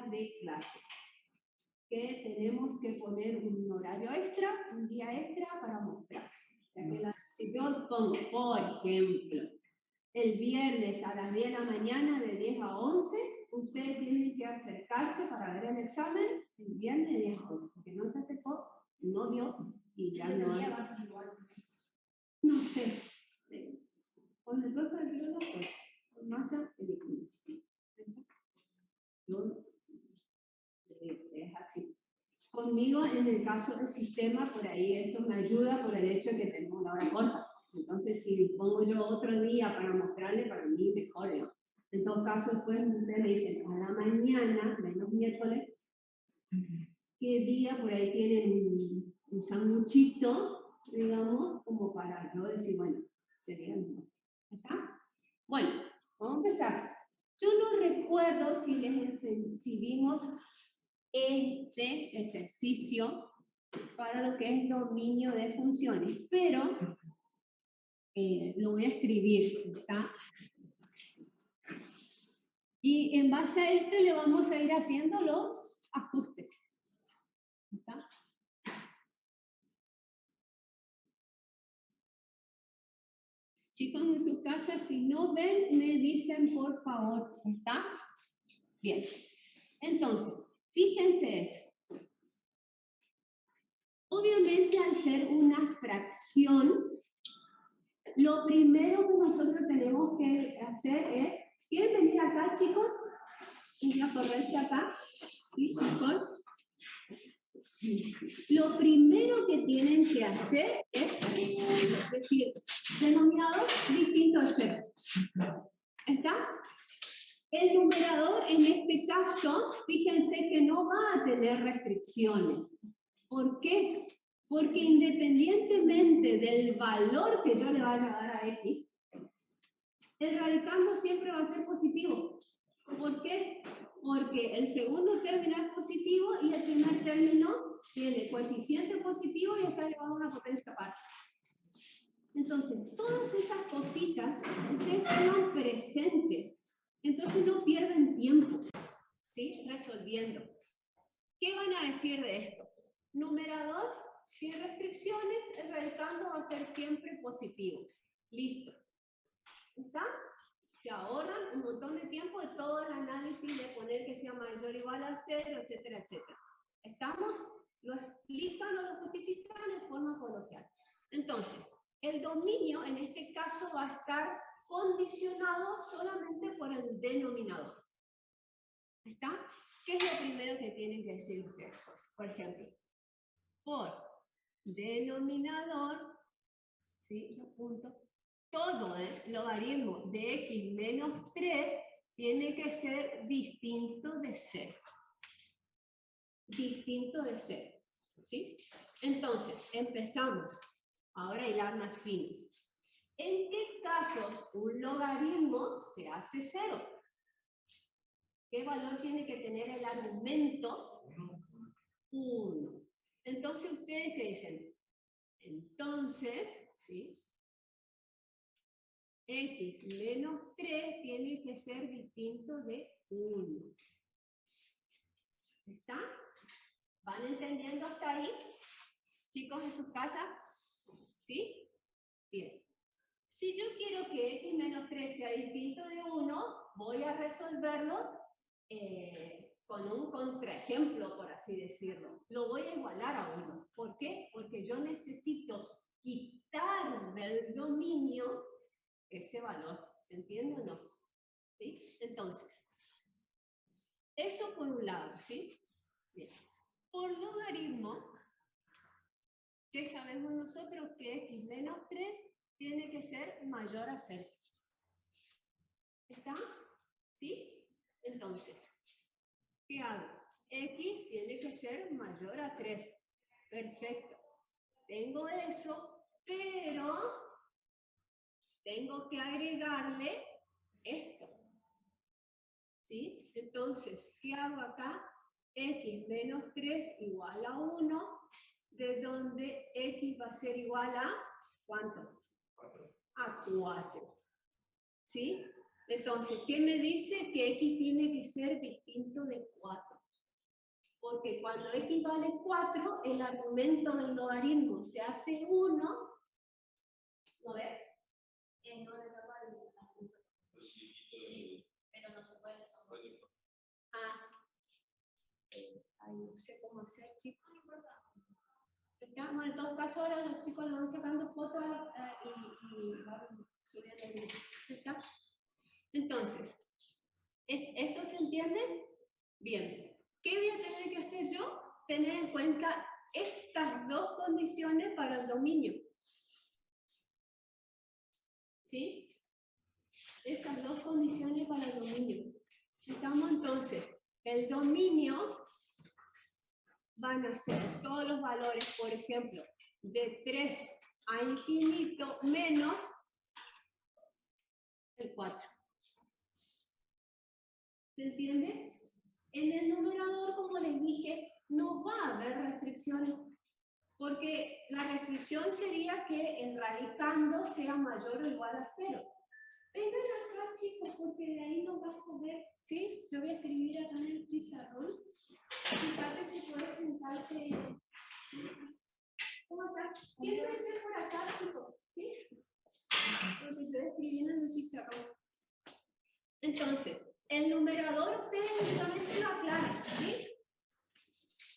día de clase. Que tenemos que poner un horario extra, un día extra para mostrar. O sea que si yo pongo, por ejemplo, el viernes a las 10 de la mañana, de 10 a 11, ustedes tienen que acercarse para ver el examen el viernes de 10 a 11, porque no se acercó, no vio y ya no hay. No sé, con el profe del biólogo, pues, con masa, es así. Conmigo, en el caso del sistema, por ahí eso me ayuda por el hecho de que tenemos la hora corta. Entonces, si pongo yo otro día para mostrarle, para mí mejor, ¿no? En todo caso, después ustedes me dicen, a la mañana, menos miércoles, ¿qué día por ahí tienen un sanguchito, digamos, como para yo decir, bueno, sería el mismo? ¿Está? Bueno, vamos a empezar. Yo no recuerdo si vimos este ejercicio para lo que es dominio de funciones, pero lo voy a escribir, ¿está? Y en base a este le vamos a ir haciendo los ajustes, ¿está? Chicos, en sus casas, si no ven, me dicen por favor, ¿está? Bien. Entonces, fíjense eso. Obviamente, al ser una fracción, lo primero que nosotros tenemos que hacer es, ¿quieren venir acá, chicos? ¿Y a correrse acá? ¿Sí, mejor? Lo primero que tienen que hacer es decir, denominador distinto de 0. ¿Está? El numerador, en este caso, fíjense que no va a tener restricciones. ¿Por qué? Porque independientemente del valor que yo le vaya a dar a x, el radicando siempre va a ser positivo. ¿Por qué? Porque el segundo término es positivo y el primer término tiene coeficiente positivo y está elevado a una potencia aparte. Entonces, todas esas cositas ustedes tengan presente. Entonces no pierden tiempo, ¿sí? Resolviendo. ¿Qué van a decir de esto? Numerador, sin restricciones, el radicando va a ser siempre positivo. Listo. ¿Está? Se ahorran un montón de tiempo de todo el análisis de poner que sea mayor o igual a 0, etcétera, etcétera. ¿Estamos? Lo explican o lo justifican en forma coloquial. Entonces, el dominio en este caso va a estar condicionado solamente por el denominador. ¿Está? ¿Qué es lo primero que tienen que decir ustedes? Pues, por ejemplo, por denominador, ¿sí? Lo punto. Todo el logaritmo de x menos 3 tiene que ser distinto de 0. Distinto de 0. ¿Sí? Entonces, empezamos. Ahora a hilar más fino. ¿En qué casos un logaritmo se hace 0? ¿Qué valor tiene que tener el argumento? 1. Entonces, ¿ustedes qué dicen? Entonces, ¿sí? X menos 3 tiene que ser distinto de 1. ¿Está? ¿Van entendiendo hasta ahí? Chicos, en sus casas. ¿Sí? Bien. Si yo quiero que X menos 3 sea distinto de 1, voy a resolverlo con un contraejemplo, por así decirlo. Lo voy a igualar a 1. ¿Por qué? Porque yo necesito quitar del dominio ese valor. ¿Se entiende o no? ¿Sí? Entonces, eso por un lado, ¿sí? Bien. Por logaritmo, ¿qué sabemos nosotros? Que x menos 3 tiene que ser mayor a 0. ¿Está? ¿Sí? Entonces, ¿qué hago? X tiene que ser mayor a 3. Perfecto. Tengo eso, pero tengo que agregarle esto. ¿Sí? Entonces, ¿qué hago acá? X menos 3 igual a 1, de donde X va a ser igual a, ¿cuánto? 4. A 4. ¿Sí? Entonces, ¿qué me dice? Que x tiene que ser distinto de 4. Porque cuando x vale 4, el argumento del logaritmo se hace 1, ¿lo ves? No le da vale. Pero no se puede. Ay, no sé cómo hacer, chicos. Bueno, en todo caso, ahora los chicos le van sacando fotos y van subiendo el video. ¿Está? Entonces, ¿esto se entiende? Bien. ¿Qué voy a tener que hacer yo? Tener en cuenta estas dos condiciones para el dominio. ¿Sí? Estas dos condiciones para el dominio. Estamos entonces, el dominio van a ser todos los valores, por ejemplo, de 3 a infinito menos el 4. ¿Se entiende? En el numerador, como les dije, no va a haber restricciones, porque la restricción sería que el radicando sea mayor o igual a 0. Vengan acá, chicos, porque de ahí no vas a poder, ¿sí? Yo voy a escribir acá en el pizarrón. Fíjate si puedes sentarte. ¿Cómo estás? Siempre ser por acá, chicos, ¿sí? Porque estoy escribiendo en el pizarrón. Entonces, el numerador ustedes únicamente lo aclaran, ¿sí?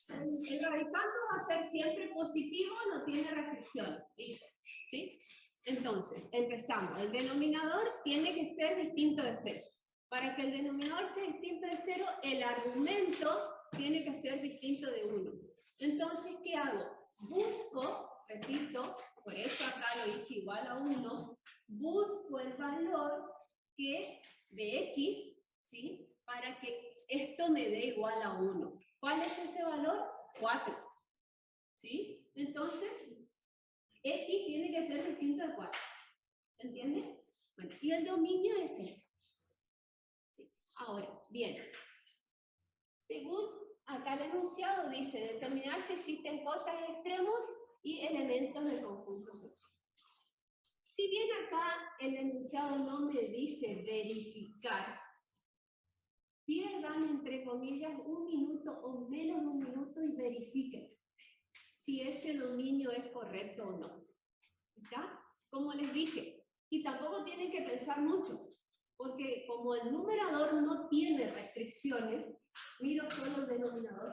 El radicando va a ser siempre positivo, no tiene restricción. ¿Listo? ¿Sí? Entonces, empezamos. El denominador tiene que ser distinto de 0. Para que el denominador sea distinto de 0, el argumento tiene que ser distinto de 1. Entonces, ¿qué hago? Busco, repito, por eso acá lo hice igual a 1, busco el valor que de x, ¿sí? Para que esto me dé igual a 1. ¿Cuál es ese valor? 4. ¿Sí? Entonces, x tiene que ser distinto de 4. ¿Se entiende? Bueno, y el dominio es este. ¿Sí? Ahora, bien. Según acá el enunciado dice determinar si existen cotas extremos y elementos del conjunto social. Si bien acá el enunciado no me dice verificar, pierdan entre comillas un minuto o menos de un minuto y verifiquen si ese dominio es correcto o no. ¿Está? Como les dije. Y tampoco tienen que pensar mucho, porque como el numerador no tiene restricciones, miro solo el denominador.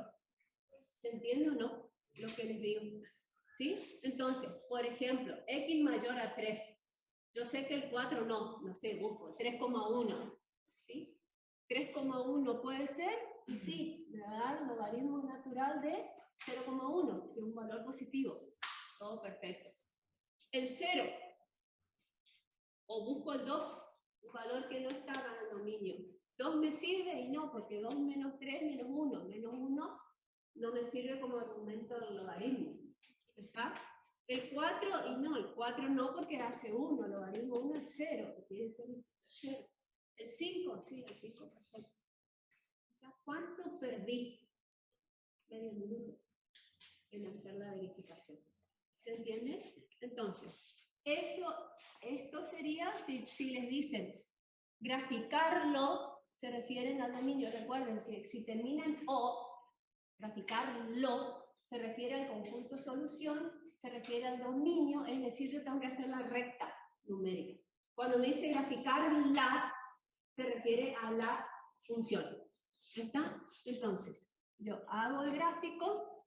¿Se entiende o no lo que les digo? ¿Sí? Entonces, por ejemplo, x mayor a 3. Yo sé que el 4 no sé, busco 3,1. ¿Sí? 3,1 puede ser, y sí, me va a dar el logaritmo natural de 0,1, que es un valor positivo. Todo perfecto. El 0, o busco el 2, un valor que no estaba en el dominio. 2 me sirve y no, porque 2 menos 3 menos 1. Menos 1 no me sirve como argumento del logaritmo. ¿Está? El 4 y no, el 4 no porque hace 1, el logaritmo 1 es 0, que tiene que ser 0. El 5, sí, el 5, perfecto. ¿Cuánto perdí? Medio minuto en hacer la verificación. ¿Se entiende? Entonces, esto sería si les dicen graficarlo, se refieren al dominio. Recuerden que si termina en o, graficarlo, se refiere al conjunto solución, se refiere al dominio, es decir, yo tengo que hacer la recta numérica. Cuando me dice graficarla, se refiere a la función. ¿Está? Entonces, yo hago el gráfico,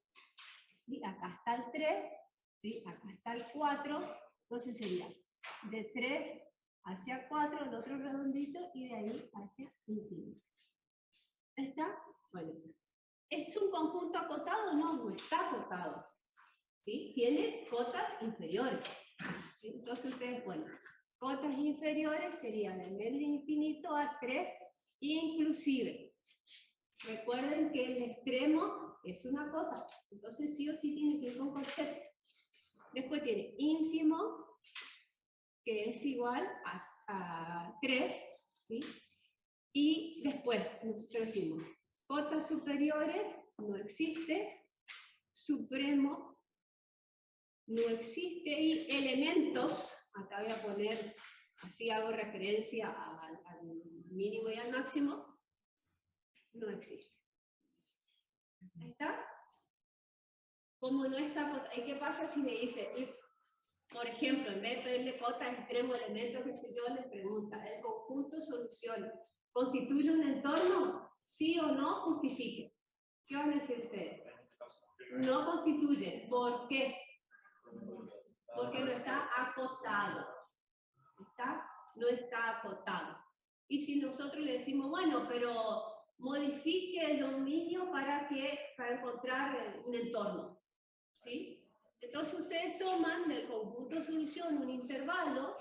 ¿sí? Acá está el 3, ¿sí? Acá está el 4, entonces sería de 3 hacia 4, el otro redondito, y de ahí hacia infinito. ¿Está? Bueno. ¿Es un conjunto acotado? No, no está acotado. ¿Sí? Tiene cotas inferiores. ¿Sí? Entonces ustedes, bueno, cotas inferiores serían el menos infinito a 3, inclusive. Recuerden que el extremo es una cota, entonces sí o sí tiene que ir con corchete. Después tiene ínfimo, que es igual a 3, ¿sí? Y después nosotros decimos, cotas superiores no existe, supremo no existe, y elementos, acá voy a poner así hago referencia al mínimo y al máximo, no existe. ¿Ahí está? Como no está, ¿qué pasa si le dice, por ejemplo, en vez de pedirle cota, extremo, elemento, que sé yo, le pregunta, ¿el conjunto solución constituye un entorno? ¿Sí o no? Justifique. ¿Qué van a decir ustedes? No constituye. ¿Por qué? Porque no está acotado. No está acotado. Y si nosotros le decimos, bueno, pero modifique el dominio para encontrar un entorno, ¿sí? Entonces ustedes toman del conjunto solución un intervalo,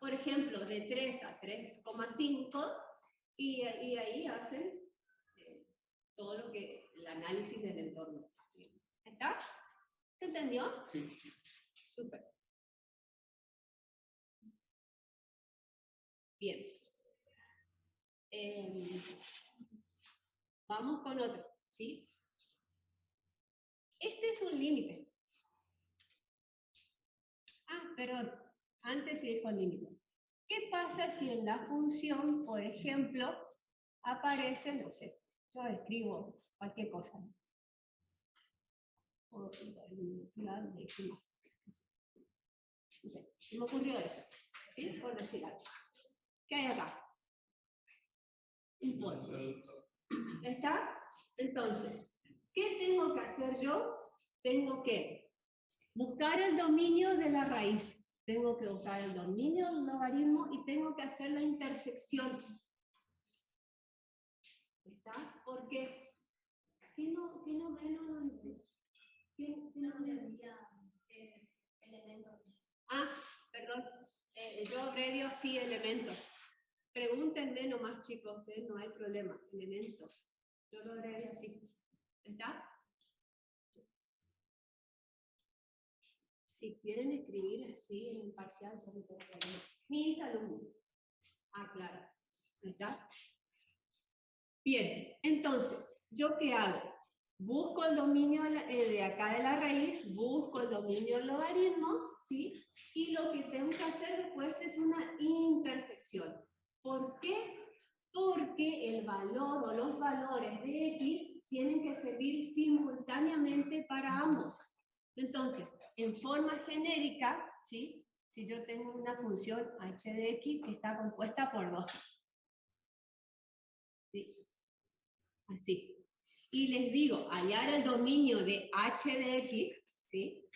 por ejemplo, de 3 a 3,5, y ahí hacen todo lo que el análisis del entorno. ¿Está? ¿Se entendió? Sí. Súper. Bien. Vamos con otro, ¿sí? Este es un límite. Perdón, antes sí dijo límite. ¿Qué pasa si en la función, por ejemplo, aparece, no sé, yo escribo cualquier cosa, ¿no? No sé, se me ocurrió eso, ¿sí? Por decir algo. ¿Qué hay acá? Un polvo. ¿Está? Entonces, ¿qué tengo que hacer yo? Tengo que buscar el dominio de la raíz. Tengo que buscar el dominio del logaritmo y tengo que hacer la intersección. ¿Está? Porque ¿qué no ven? ¿Qué no ven? Elementos. Perdón. Yo abrevio así elementos. Pregúntenme nomás, chicos, no hay problema. Elementos. Yo lo abrevio así. ¿Está? Si quieren escribir así en el parcial, yo no tengo problema. Mis alumnos. Claro. ¿Está? Bien, entonces, ¿yo qué hago? Busco el dominio de acá de la raíz, busco el dominio del logaritmo, ¿sí? Y lo que tengo que hacer después es una intersección. ¿Por qué? Porque el valor o los valores de x tienen que servir simultáneamente para ambos. Entonces, en forma genérica, ¿sí? Si yo tengo una función h de x que está compuesta por 2. ¿Sí? Así. Y les digo, hallar el dominio de h de x, ¿sí?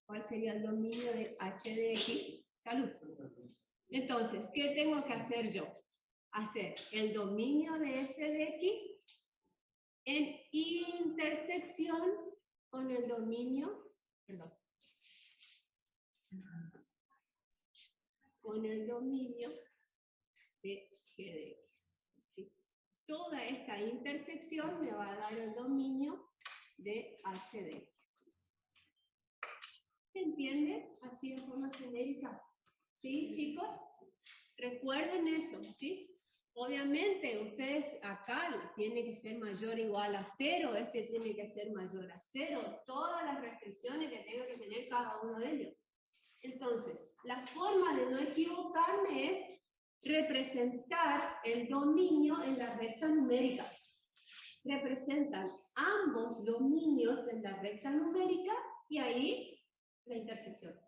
¿Cuál sería el dominio de h de x? Salud. Entonces, ¿qué tengo que hacer yo? Hacer el dominio de f de x en intersección con el dominio, perdón, con el dominio de g de x. ¿Sí? Toda esta intersección me va a dar el dominio de h de x. ¿Se entiende? Así de forma genérica. ¿Sí, chicos? Recuerden eso, ¿sí? Obviamente, ustedes acá tiene que ser mayor o igual a 0, este tiene que ser mayor a 0, todas las restricciones que tenga que tener cada uno de ellos. Entonces, la forma de no equivocarme es representar el dominio en la recta numérica. Representan ambos dominios en la recta numérica y ahí la intersección.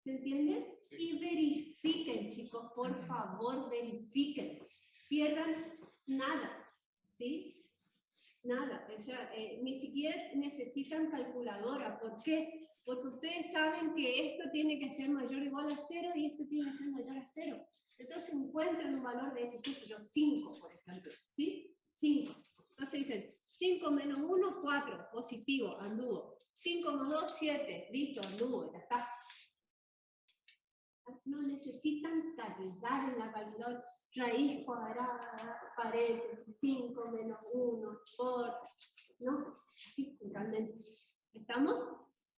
¿Se entiende? Sí. Y verifiquen, chicos, por favor, verifiquen. Pierdan nada, ¿sí? Nada, o sea, ni siquiera necesitan calculadora. ¿Por qué? Porque ustedes saben que esto tiene que ser mayor o igual a 0 y esto tiene que ser mayor a 0. Entonces encuentren un valor de, qué sé yo, 5, por ejemplo, ¿sí? 5. Entonces dicen, 5 menos 1, 4, positivo, anduvo. 5 más 2, 7, listo, anduvo, ya está. No necesitan cargar en la calculadora raíz cuadrada, paréntesis, 5 menos 1, por, ¿no? Sí, realmente. ¿Estamos?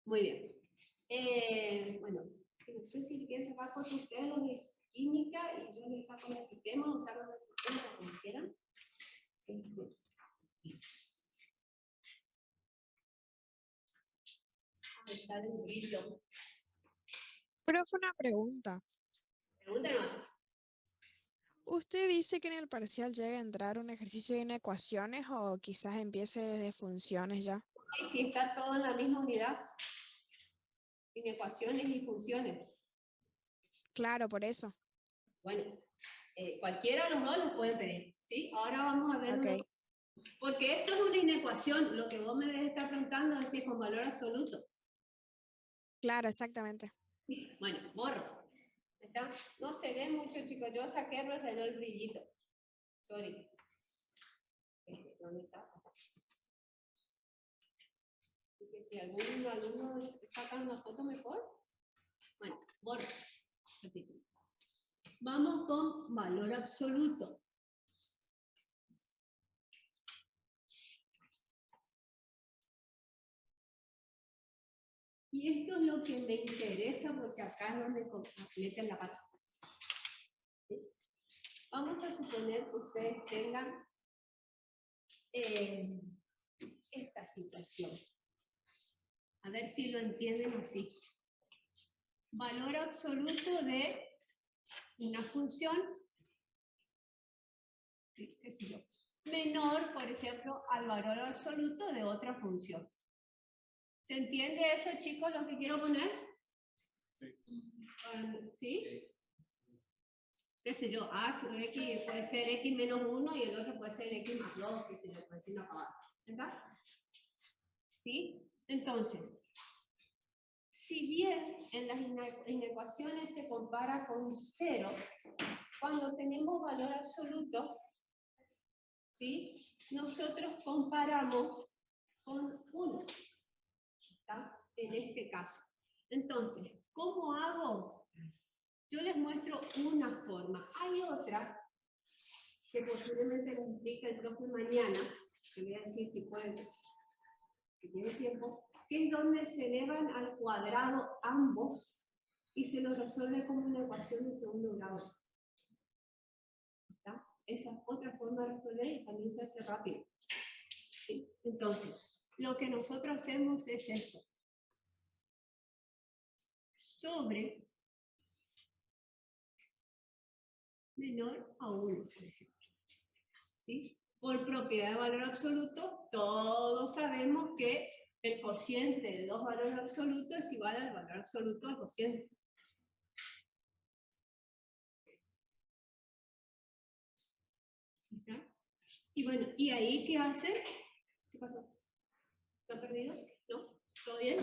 Muy bien. Bueno, no sé si quieren sacar cosas ustedes los de química y yo les saco el sistema, usar los del sistema como quieran. A ver, sale un brillo. Profe, una pregunta. Pregúntanos. ¿Usted dice que en el parcial llega a entrar un ejercicio de inecuaciones o quizás empiece desde funciones ya? Y si está todo en la misma unidad, inecuaciones y funciones. Claro, por eso. Bueno, cualquiera de los dos los puede pedir, ¿sí? Ahora vamos a ver Ok, porque esto es una inecuación, lo que vos me debes estar preguntando es si es con valor absoluto. claro, exactamente. Sí. Bueno, borro. ¿Está? No se ve mucho, chicos, yo saqué, pero salió el brillito. Sorry. ¿Dónde está? Porque si algún alumno saca una foto mejor, bueno, borro. Vamos con valor absoluto. Y esto es lo que me interesa porque acá es donde meten la pata. ¿Sí? Vamos a suponer que ustedes tengan esta situación. A ver si lo entienden así. Valor absoluto de una función, qué sé yo, menor, por ejemplo, al valor absoluto de otra función. ¿Se entiende eso, chicos, lo que quiero poner? Sí. ¿Sí? Qué sé yo, su x puede ser x menos 1 y el otro puede ser x más 2, qué sé yo, puede ser una pavada. ¿Verdad? ¿Sí? Entonces, si bien en las inecuaciones se compara con 0, cuando tenemos valor absoluto, ¿sí? Nosotros comparamos con 1, ¿está? En este caso. Entonces, ¿cómo hago? Yo les muestro una forma. Hay otra que posiblemente les explique el profe mañana, que voy a decir si pueden, si tiene tiempo, que es donde se elevan al cuadrado ambos y se lo resuelve como una ecuación de segundo grado. ¿Está? Esa es otra forma de resolver y también se hace rápido. ¿Sí? Entonces, lo que nosotros hacemos es esto. Sobre menor a 1, por ejemplo. ¿Sí? Por propiedad de valor absoluto, todos sabemos que el cociente de dos valores absolutos es igual al valor absoluto del cociente. ¿Está? Y bueno, ¿y ahí qué hace? ¿Qué pasó? ¿Lo han perdido? ¿No? ¿Todo bien?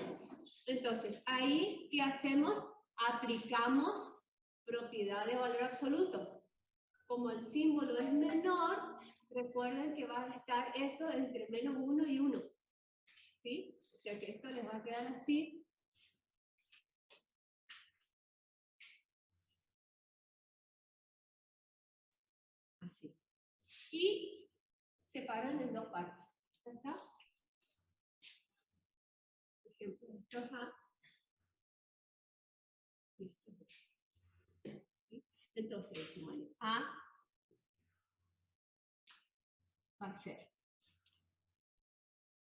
Entonces, ahí, ¿qué hacemos? Aplicamos propiedad de valor absoluto. Como el símbolo es menor, recuerden que va a estar eso entre menos 1 y 1. ¿Sí? O sea que esto les va a quedar así. Así. Y separan en dos partes. ¿Está? Por ejemplo, esto es A. ¿Sí? Entonces decimos, A va a ser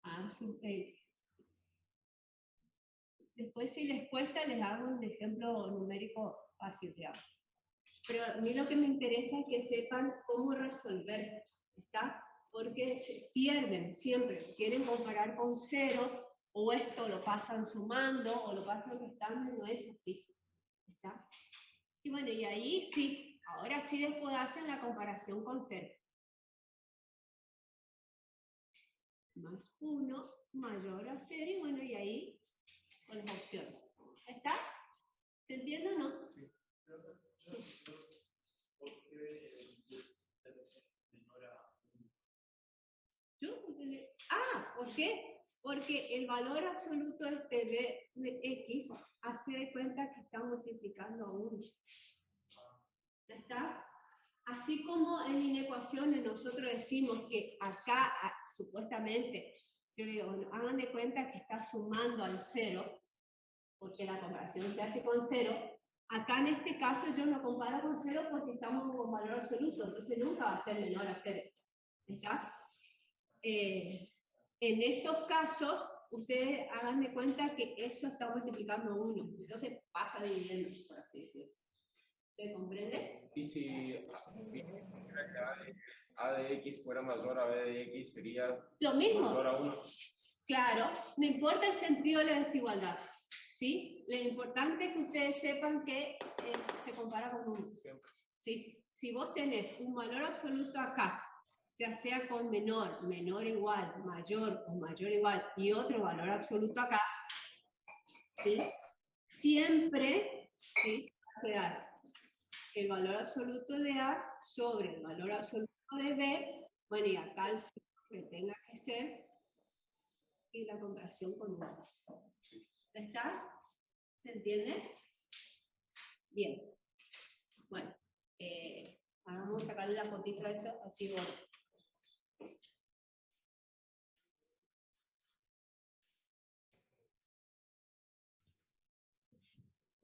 A sub N. Después, si les cuesta, les hago un ejemplo numérico fácil, digamos. Pero a mí lo que me interesa es que sepan cómo resolver, ¿está? Porque se pierden siempre. Quieren comparar con 0, o esto lo pasan sumando, o lo pasan restando, y no es así, ¿está? Y bueno, y ahí sí, ahora sí después hacen la comparación con 0. Más 1 mayor a 0, y bueno, y ahí con las opciones. ¿Está? ¿Se entiende o no? Sí. ¿Por qué menor a 1? ¿Yo? ¿Por qué? Porque el valor absoluto de x hace de cuenta que está multiplicando a 1. ¿Está? Así como en inecuaciones nosotros decimos que acá, supuestamente, yo le digo, bueno, hagan de cuenta que está sumando al 0, porque la comparación se hace con 0. Acá en este caso yo no comparo con 0 porque estamos con valor absoluto, entonces nunca va a ser menor a 0. ¿Está? En estos casos, ustedes hagan de cuenta que eso está multiplicando 1. Entonces pasa dividiendo, por así decirlo. ¿Se comprende? Y si A de X fuera mayor a B de X, sería Lo mismo. mayor a 1. Claro, no importa el sentido de la desigualdad. ¿Sí? Lo importante es que ustedes sepan que se compara con 1. ¿Sí? Si vos tenés un valor absoluto acá, ya sea con menor, menor igual, mayor o mayor igual, y otro valor absoluto acá, ¿sí? Siempre, ¿sí?, va a quedar el valor absoluto de A sobre el valor absoluto de B, bueno, y acá el que tenga que ser, y la comparación con 1. ¿Está? ¿Se entiende? Bien. Bueno, ahora vamos a sacarle la fotito a eso, así voy.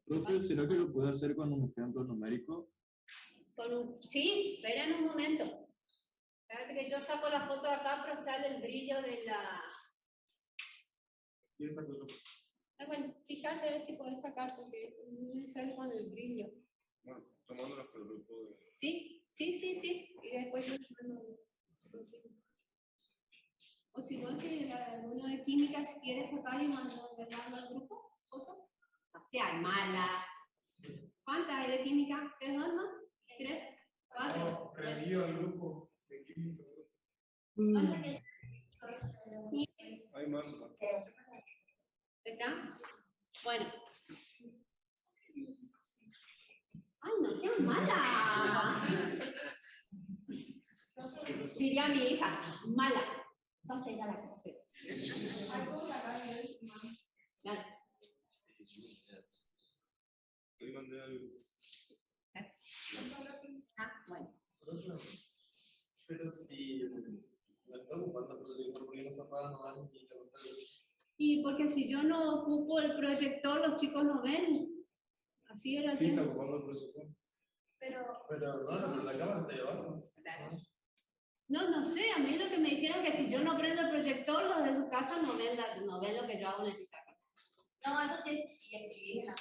Profe, ¿será que lo puede hacer con un ejemplo numérico? Sí, esperen un momento. Espérate que yo saco la foto acá, pero sale el brillo de la... ¿Quieres sacarlo? Bueno, fíjate a ver si puedes sacar, porque no me sale con el brillo. Bueno, tomándolas por el grupo de... ¿Sí? Sí. Y después yo mando... O si no, si alguno de química si quiere sacar y mandarlo al grupo, foto. No sea mala. ¿Cuántas hay de química? ¿3 normas? ¿3? 4. No, reenvío al grupo de química. Sí. Hay más. ¿Está? Bueno. ¡Ay, no seas mala! Diría mi hija, mala. Entonces ya la conoce. Dale. Ahí mandé al... Bueno. Pero si me está ocupando el proyector, ¿por qué no se apaga nomás y ya no sale? Y porque si yo no ocupo el proyector, los chicos no ven. Así era el Sí, está tema. ocupando el proyector. Pero no, la cámara está ahí abajo. No sé, a mí lo que me dijeron que si yo no prendo el proyector, los de su casa no ven, no ven lo que yo hago en el pizarrón. No, eso sí, y escribí en la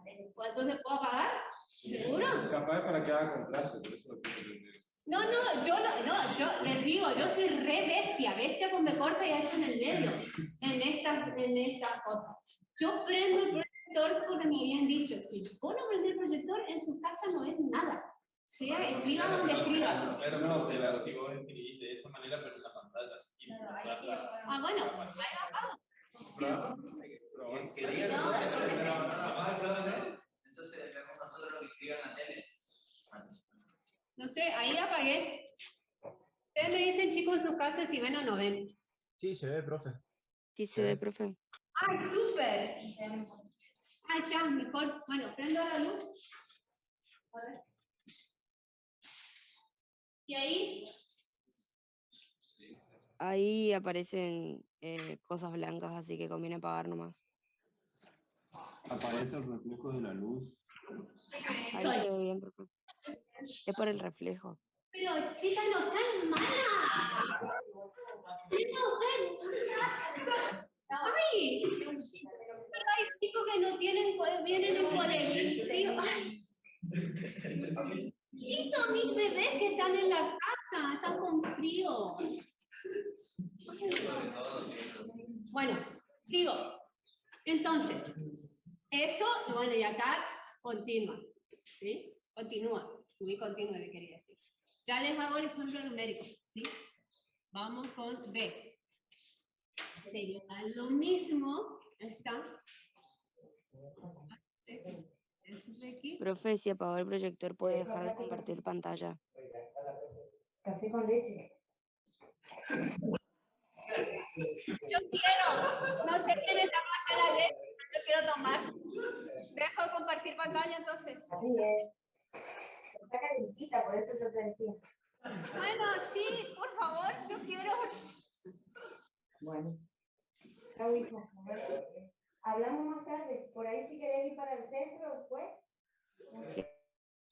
tele. Pues entonces, ¿puedo apagar? ¿Seguro? Capaz para que haga contraste, por eso lo puse prender. Yo les digo, yo soy re bestia con B corta y H en el medio, en estas cosas. Yo prendo el proyector porque me habían dicho, si vos no prendés el proyector, en su casa no ves nada. Sea escriba donde escriba. Pero no, si vos escribiste de esa manera, pero en la pantalla. Claro, ahí sí. Ah, bueno, ahí apago. Que digan entonces vemos nosotros lo que escriban en la tele. No sé, ahí apagué. Ustedes me dicen, chicos, en sus casas si ven o no ven. Sí, se ve, profe. Sí, se ve, profe. ¡Ay, súper! Ahí está, mejor. Bueno, prendo la luz. A ver. ¿Y ahí? Ahí aparecen cosas blancas, así que conviene apagar nomás. Aparece el reflejo de la luz. Ahí se ve bien, profe. Es por el reflejo. Pero, chicas, no sean malas. ¡Ay! Pero hay chicos que no tienen, vienen en colectivo. Chicos, mis bebés que están en la casa, están con frío. Bueno, sigo. Entonces, eso, bueno, y acá continúa. ¿Sí? Continúa. Muy continua, le quería decir. Ya les hago el ejemplo numérico. ¿Sí? Vamos con B. Sería lo mismo. Está. Profe, si apagó el proyector, puede dejar de compartir pantalla. Café con leche. Yo quiero. No sé qué me está pasando la leche. Yo quiero tomar. Dejo de compartir pantalla entonces. Así es. Está calentita, por eso yo te decía. Bueno, sí, por favor, yo quiero. Bueno. Chao, hija. Hablamos más tarde. Por ahí si querés ir para el centro después.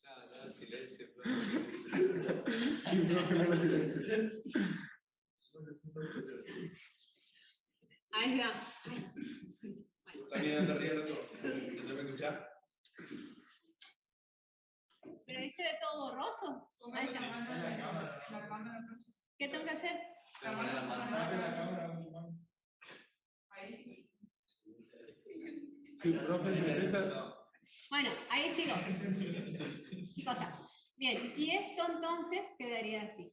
Ya, silencio. Ahí va. Está bien, te ríes, loco. ¿No se me escucha? Pero ahí se ve todo borroso. Ahí está. ¿Qué tengo que hacer? Sí, profe, se empieza. Bueno, ahí sigo. Cosa. Bien, y esto entonces quedaría así.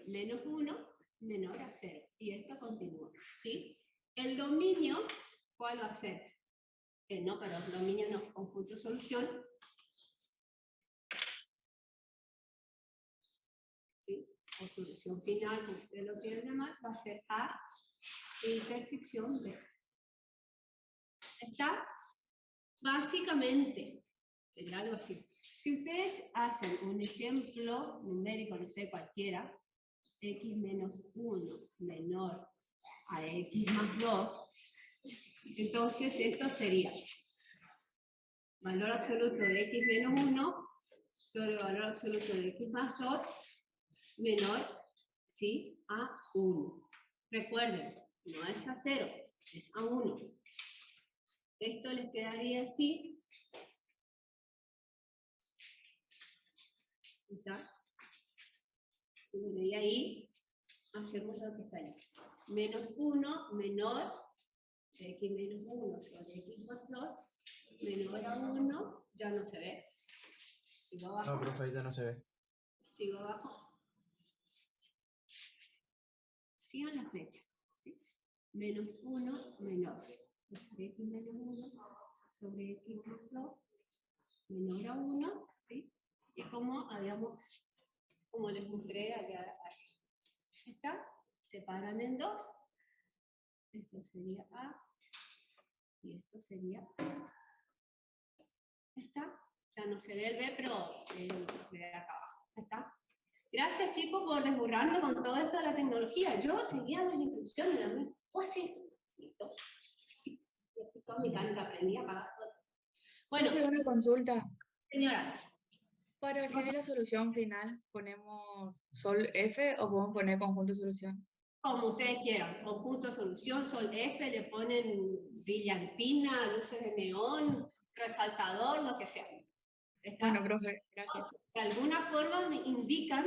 Menos 1 menor a 0. Y esto continúa. ¿Sí? El dominio, ¿cuál va a ser? No, pero el dominio no, conjunto solución. ¿Sí? O solución final, como ustedes lo quieren llamar, va a ser A intersección B. ¿Está? Básicamente, sería algo así. Si ustedes hacen un ejemplo numérico, no sé, cualquiera, x menos 1 menor a x más 2, entonces esto sería valor absoluto de x menos 1 sobre valor absoluto de x más 2 menor, ¿sí?, a 1. Recuerden, no es a 0, es a 1. Esto les quedaría así. ¿Está? Y ahí hacemos lo que está ahí. Menos 1 menor x menos 1 sobre x más 2 menor a 1, ya no se ve. Sigo abajo. No, profe, ahí ya no se ve. Sigo abajo. Sigan la flecha. ¿Sí? Menos 1 menor sobre x menos 1 sobre x más 2 menor a 1, ¿sí? Y como habíamos, como les mostré acá, ¿está? Separan en 2. Esto sería A y esto sería A. ¿Está? Ya no se ve el B, pero de acá abajo. ¿Está? Gracias, chicos, por desburrarme con todo esto de la tecnología. Yo seguía las instrucciones, la mía fue así. Listo. Y así toda mi cancha aprendí a pagar todo. Bueno, Profe, una consulta. señora. Para escribir la solución final, ¿ponemos sol F o podemos poner conjunto solución? Como ustedes quieran, conjunto solución, sol F, le ponen brillantina, luces de neón, resaltador, lo que sea. ¿Está? Bueno, profe, gracias. De alguna forma me indican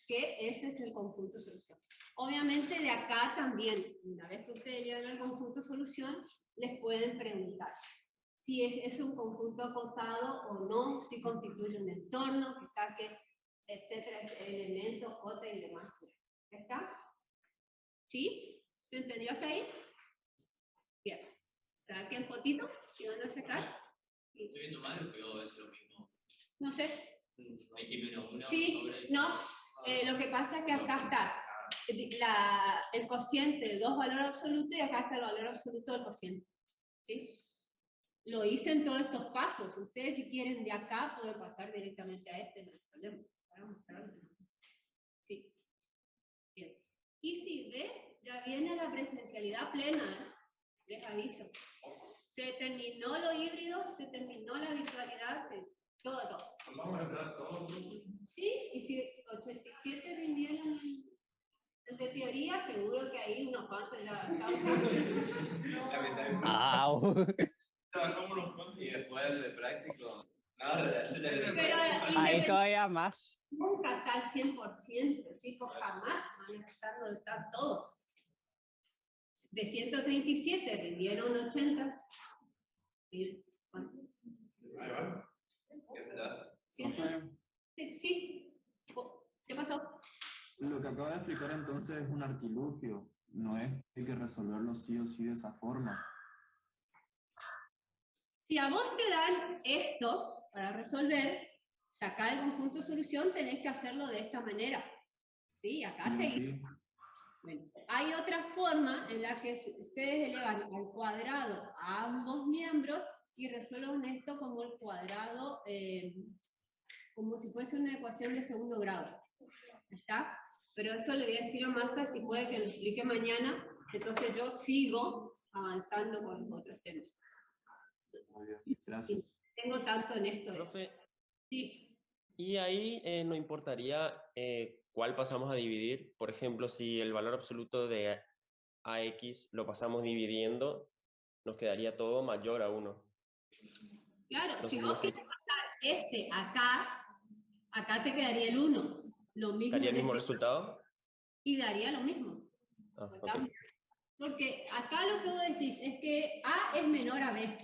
que ese es el conjunto solución. Obviamente de acá también, una vez que ustedes llegan al conjunto solución, les pueden preguntar si es un conjunto acotado o no, si constituye un entorno, que saque, etcétera, elementos, J y demás. ¿Está? ¿Sí? ¿Se entendió hasta ahí? Bien. Saquen fotito, ¿qué van a sacar? ¿Estoy viendo mal o pegado a veces lo mismo? No sé. X menos 1 Sí, sobre... no. Lo que pasa es que acá está el cociente de 2 valores absolutos y acá está el valor absoluto del cociente. ¿Sí? Lo hice en todos estos pasos. Ustedes si quieren de acá pueden pasar directamente a este, no hay problema. Para mostrarlo. Sí. Bien. Y si ve, ya viene la presencialidad plena, ¿eh? Les aviso. Se terminó lo híbrido, se terminó la virtualidad, todo. Vamos a entrar todos. Sí, y si 87 rindieron el de teoría, seguro que ahí unos cuantos ya Y después de práctico... Nada, Pero Ahí todavía más. nunca está al 100%, chicos, jamás van a estar donde están todos. De 137 rindieron 80. Miren, ¿cuánto? Ahí va. ¿Qué se le hace? Sí. ¿Qué pasó? Lo que acaba de explicar entonces es un artilugio. No es que hay que resolverlo sí o sí de esa forma. Si a vos te dan esto para resolver, sacar el conjunto de solución, tenés que hacerlo de esta manera. ¿Sí? Acá Sí o seguimos. sí. Bueno, hay otra forma en la que ustedes elevan al cuadrado a ambos miembros y resuelven esto como el cuadrado, como si fuese una ecuación de segundo grado. ¿Está? Pero eso le voy a decir a Massa si puede que lo explique mañana, entonces yo sigo avanzando con los otros temas. Muy bien, gracias. Tengo tanto en esto. Profe, Sí. Y ahí nos importaría cuál pasamos a dividir. Por ejemplo, si el valor absoluto de AX lo pasamos dividiendo, nos quedaría todo mayor a 1. Claro, Entonces, si vos querés pasar este acá, acá te quedaría el 1. Lo mismo ¿daría el en mismo este resultado? y daría lo mismo. Ah, ok. Porque acá lo que vos decís es que A es menor a B.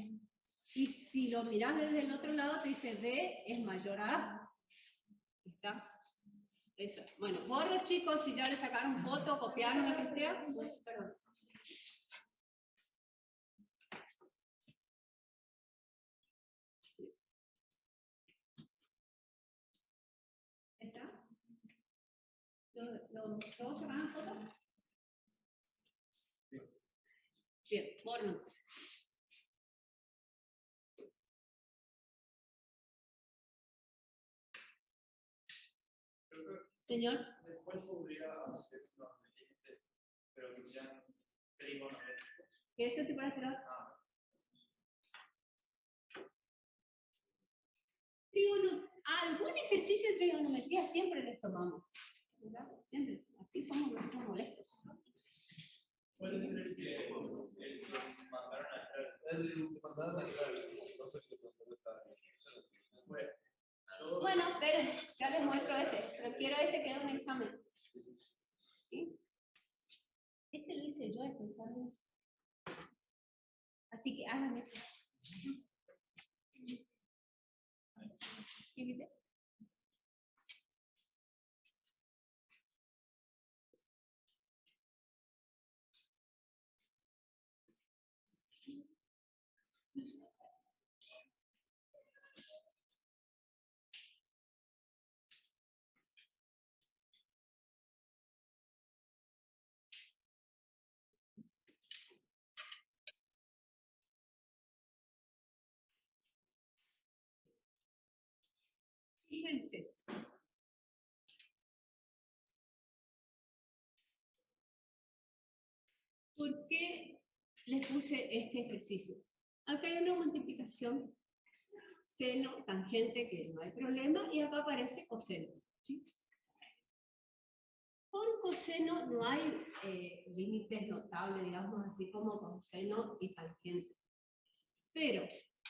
Y si lo mirás desde el otro lado, te dice B es mayor a A. ¿Está? Eso. Bueno, borro, chicos, si ya le sacaron foto, copiaron, lo que sea. Perdón. ¿Está? ¿Todos sacaron foto? Bien, borro. Señor. Después podría hacer unos límites, pero que sean trigonométricos. ¿Qué es ese tipo de lado? Algún ejercicio de trigonometría siempre les tomamos, ¿verdad? Siempre, así somos nosotros molestos. Puede ser el que mandaron a entrar. El que mandaron a entrar. No sé si Bueno, pero ya les muestro ese, pero quiero este que es un examen. ¿Sí? Este lo hice yo, este examen. Así que háganme. ¿Qué dice? Fíjense. ¿Por qué les puse este ejercicio? Acá hay una multiplicación, seno, tangente, que no hay problema, y acá aparece coseno. ¿Sí? Con coseno no hay límites notables, digamos así como con seno y tangente. Pero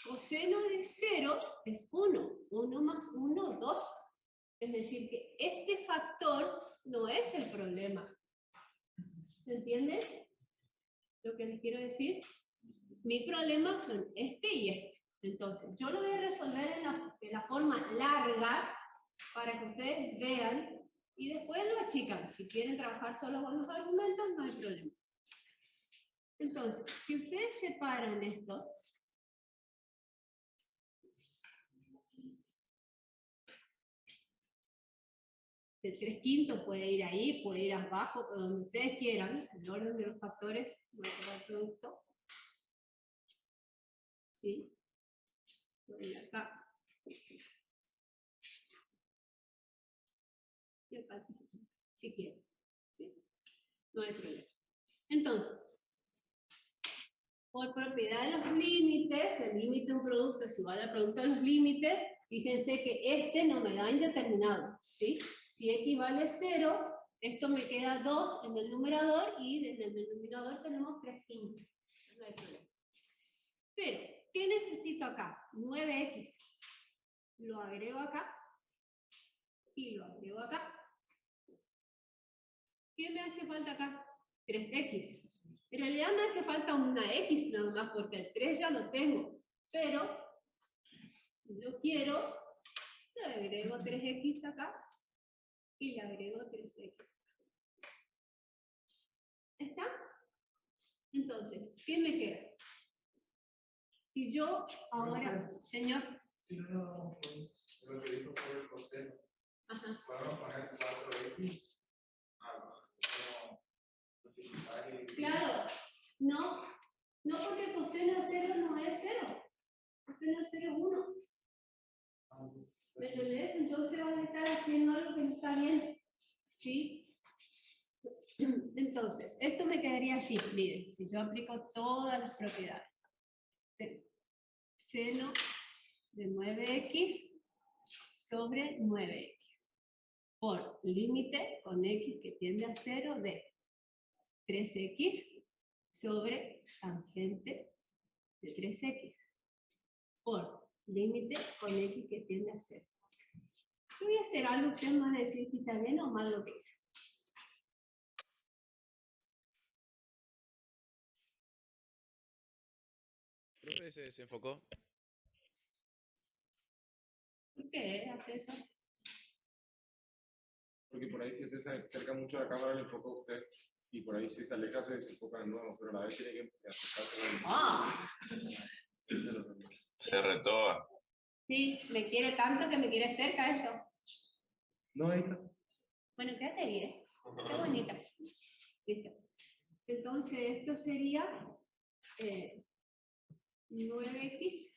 coseno de 0 es 1. 1 más 1, 2. Es decir, que este factor no es el problema. ¿Se entiende lo que les quiero decir? Mi problema son este y este. Entonces, yo lo voy a resolver de la forma larga para que ustedes vean y después lo achican. Si quieren trabajar solo con los argumentos, no hay problema. Entonces, si ustedes separan esto, el 3/5 puede ir ahí, puede ir abajo, pero donde ustedes quieran, el orden de los factores, voy a tomar el producto. ¿Sí? Voy a ir acá. Y acá, si quieren. ¿Sí? No hay problema. Entonces, por propiedad de los límites, el límite de un producto es igual al producto de los límites, fíjense que este no me da indeterminado, ¿sí? Si x vale 0, esto me queda 2 en el numerador y en el denominador tenemos 3/5. No hay problema. Pero, ¿qué necesito acá? 9x. Lo agrego acá y lo agrego acá. ¿Qué me hace falta acá? 3x. En realidad me hace falta una x nada más porque el 3 ya lo tengo. Pero, si yo quiero, le agrego 3x acá y le agrego 3x. ¿Está? Entonces, ¿qué me queda? Si yo ahora, señor. Si no, pues, lo que dijo sobre el coseno. Ajá. Podemos poner 4x. Claro, no porque coseno de 0 no es 0. Coseno de 0 es 1. ¿Me entendés? Entonces van a estar haciendo algo que no está bien. ¿Sí? Entonces, esto me quedaría así. Miren, si yo aplico todas las propiedades. Seno de 9x sobre 9x. Por límite con x que tiende a 0 de 3x sobre tangente de 3x. Por límite con x que tiende a 0. Yo voy a hacer algo, usted me va a decir si está bien o mal lo que hice. Profe, se desenfocó. ¿Por qué hace eso? Porque por ahí si usted se acerca mucho a la cámara le enfoca a usted. Y por ahí si se aleja se desenfoca de nuevo. Pero a la vez tiene que acercarse. ¡Ah! Se retoba. Sí, me quiere tanto que me quiere cerca esto. No, ahí está. Bueno, quédate ahí, ¿eh? Qué bonita. Listo. Entonces, esto sería 9x. 9x.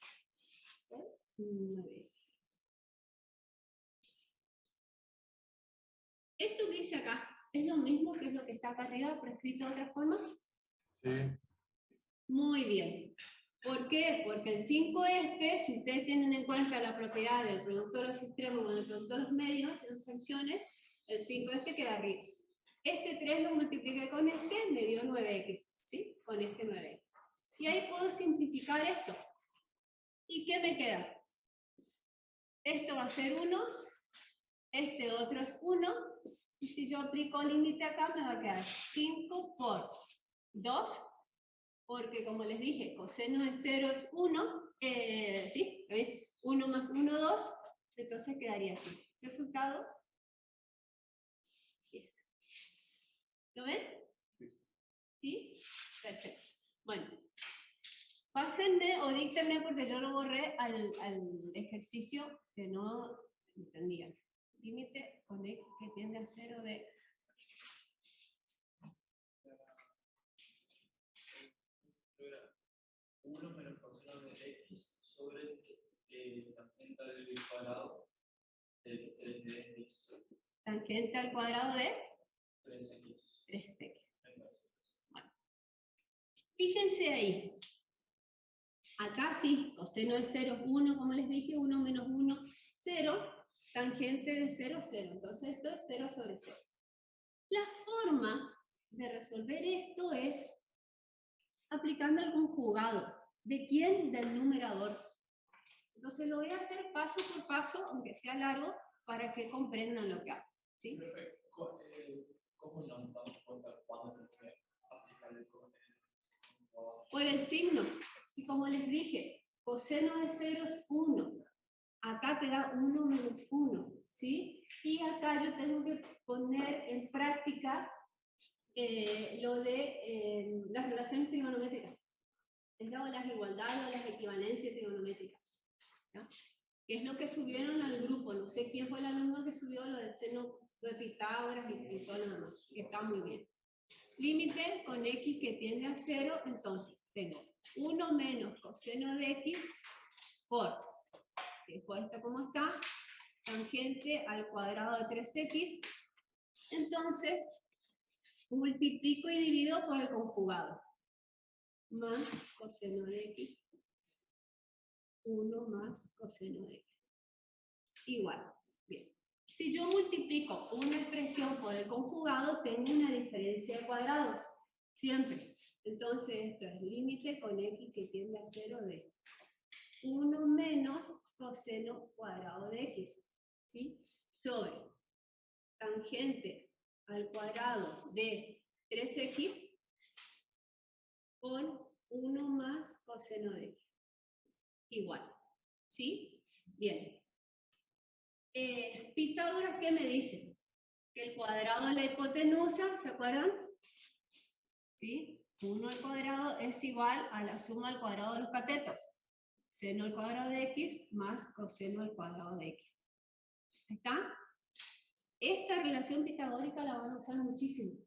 Esto que dice acá, ¿es lo mismo que es lo que está acá arriba, pero escrito de otra forma? Sí. Muy bien. ¿Por qué? Porque el 5 si ustedes tienen en cuenta la propiedad del producto de los extremos o del producto de los medios, en funciones, el 5 queda arriba. Este 3 lo multipliqué con este, me dio 9x, ¿sí? Con este 9x. Y ahí puedo simplificar esto. ¿Y qué me queda? Esto va a ser 1, este otro es 1, y si yo aplico límite acá me va a quedar 5 por 2, porque como les dije, coseno de 0 es 1, ¿sí? 1 más 1, 2, entonces quedaría así. Resultado, 10. ¿Lo ven? ¿Sí? Perfecto. Bueno, pásenme o díctenme porque yo lo borré al ejercicio que no entendían. Límite con x que tiende a 0 de... Era 1 menos coseno de x sobre tangente al cuadrado de 3x. Tangente al cuadrado de 3x. 3x. Bueno. Fíjense ahí. Acá sí, coseno de 0 es 1, como les dije, 1 menos 1, 0. Tangente de 0, 0. Entonces esto es 0 sobre 0. La forma de resolver esto es aplicando el conjugado. ¿De quién? Del numerador. Entonces lo voy a hacer paso por paso, aunque sea largo, para que comprendan lo que hago. ¿Sí? ¿Cómo nos damos cuenta cuándo tenemos que aplicar el conjugado? Por el signo. Y como les dije, coseno de 0 es 1. Acá te da 1 menos 1. ¿Sí? Y acá yo tengo que poner en práctica lo de las relaciones trigonométricas. Las igualdades o las equivalencias trigonométricas. ¿No? Que es lo que subieron al grupo. No sé quién fue el alumno que subió lo del seno de Pitágoras y todo lo demás. Que está muy bien. Límite con x que tiende a 0. Entonces tengo 1 menos coseno de x por, después está como está, tangente al cuadrado de 3x. Entonces multiplico y divido por el conjugado. Más coseno de x. 1 más coseno de x. Igual. Bien. Si yo multiplico una expresión por el conjugado, tengo una diferencia de cuadrados. Siempre. Entonces esto es límite con x que tiende a 0 de 1 menos coseno cuadrado de x. ¿Sí? Sobre tangente al cuadrado de 3x por 1 más coseno de x. Igual. ¿Sí? Bien. Pitágoras, ¿qué me dice? Que el cuadrado de la hipotenusa, ¿se acuerdan? ¿Sí? 1 al cuadrado es igual a la suma al cuadrado de los catetos. Seno al cuadrado de x más coseno al cuadrado de x. ¿Está? Esta relación pitagórica la van a usar muchísimo.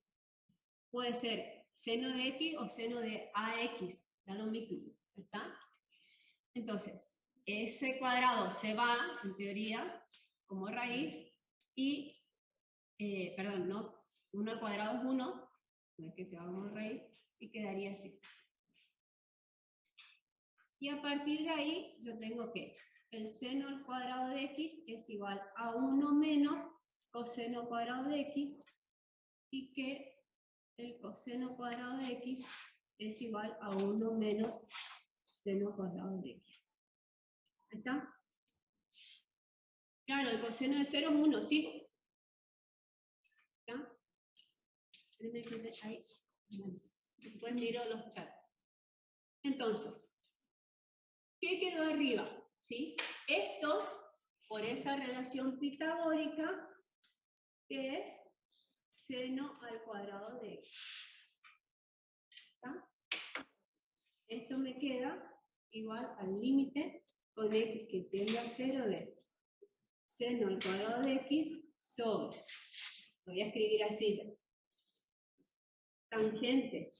Puede ser seno de x o seno de ax, da lo mismo. ¿Está? Entonces, ese cuadrado se va, en teoría, como raíz, y, perdón, no, 1 al cuadrado es 1, no es que se va como raíz, y quedaría así. Y a partir de ahí, yo tengo que el seno al cuadrado de x es igual a 1 menos coseno cuadrado de x, y que el coseno cuadrado de x es igual a 1 menos seno cuadrado de x. ¿Ahí está? Claro, el coseno de 0 es 1, ¿sí? ¿Está? Ahí. Después miro los chats. Entonces, ¿qué quedó arriba? ¿Sí? Esto, por esa relación pitagórica, que es seno al cuadrado de x. ¿Está? Esto me queda igual al límite con x que tiende a 0 de seno al cuadrado de x sobre, lo voy a escribir así ya, tangente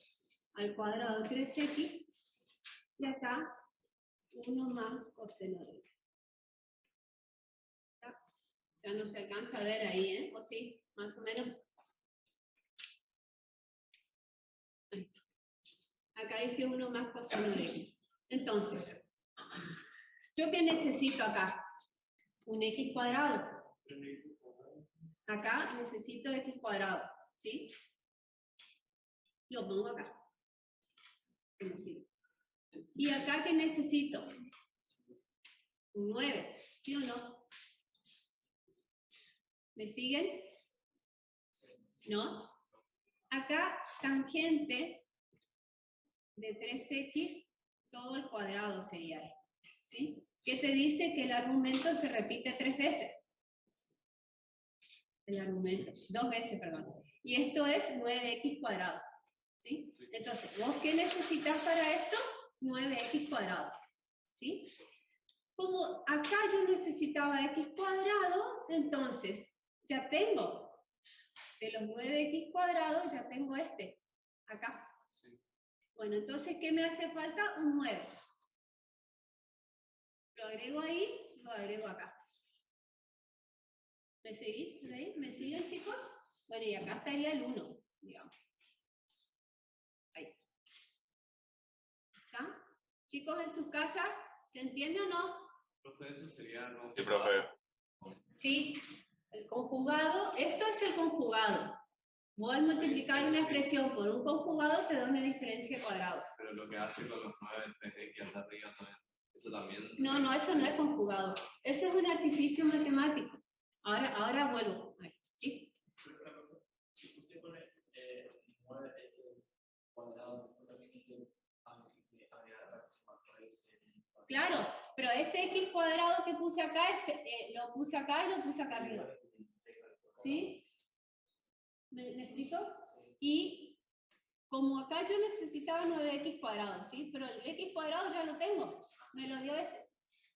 al cuadrado de 3x, y acá 1 más coseno de x. ¿Está? Ya no se alcanza a ver ahí, ¿eh? ¿O sí? Más o menos. Ahí está. Acá dice 1 más coseno de x. Entonces, ¿yo qué necesito acá? Un x cuadrado. Acá necesito x cuadrado, ¿sí? Lo pongo acá. Y acá, ¿qué necesito? Un 9, ¿sí o no? ¿Me siguen? ¿No? Acá, tangente de 3x, todo el cuadrado sería esto, ¿sí? ¿Qué te dice? Que el argumento se repite 3 veces. El argumento, 2 veces, perdón. Y esto es 9x cuadrado, ¿sí? Entonces, ¿vos qué necesitas para esto? 9x cuadrado, ¿sí? Como acá yo necesitaba x cuadrado, entonces ya tengo, de los 9x cuadrados, ya tengo este, acá. Sí. Bueno, entonces, ¿qué me hace falta? Un 9. Lo agrego ahí, lo agrego acá. ¿Me seguís? ¿Sí? ¿Me siguen, chicos? Bueno, y acá estaría el 1, digamos. Ahí. ¿Está? Chicos, en sus casas, ¿se entiende o no? Profe, eso sería no. Sí, profe. Sí, el conjugado, esto es el conjugado. Vos al multiplicar una expresión por un conjugado te da una diferencia de cuadrados. Pero lo que hace con los 9 3x hasta arriba también, eso también. No, eso no es conjugado. Ese es un artificio matemático. Ahora vuelvo. ¿Sí? Si usted pone 9x cuadrado, claro, pero este x cuadrado que puse acá, lo puse acá y lo puse acá arriba. ¿Sí? ¿Me explico? Y como acá yo necesitaba 9x cuadrado, ¿sí? Pero el x cuadrado ya lo tengo, me lo dio este.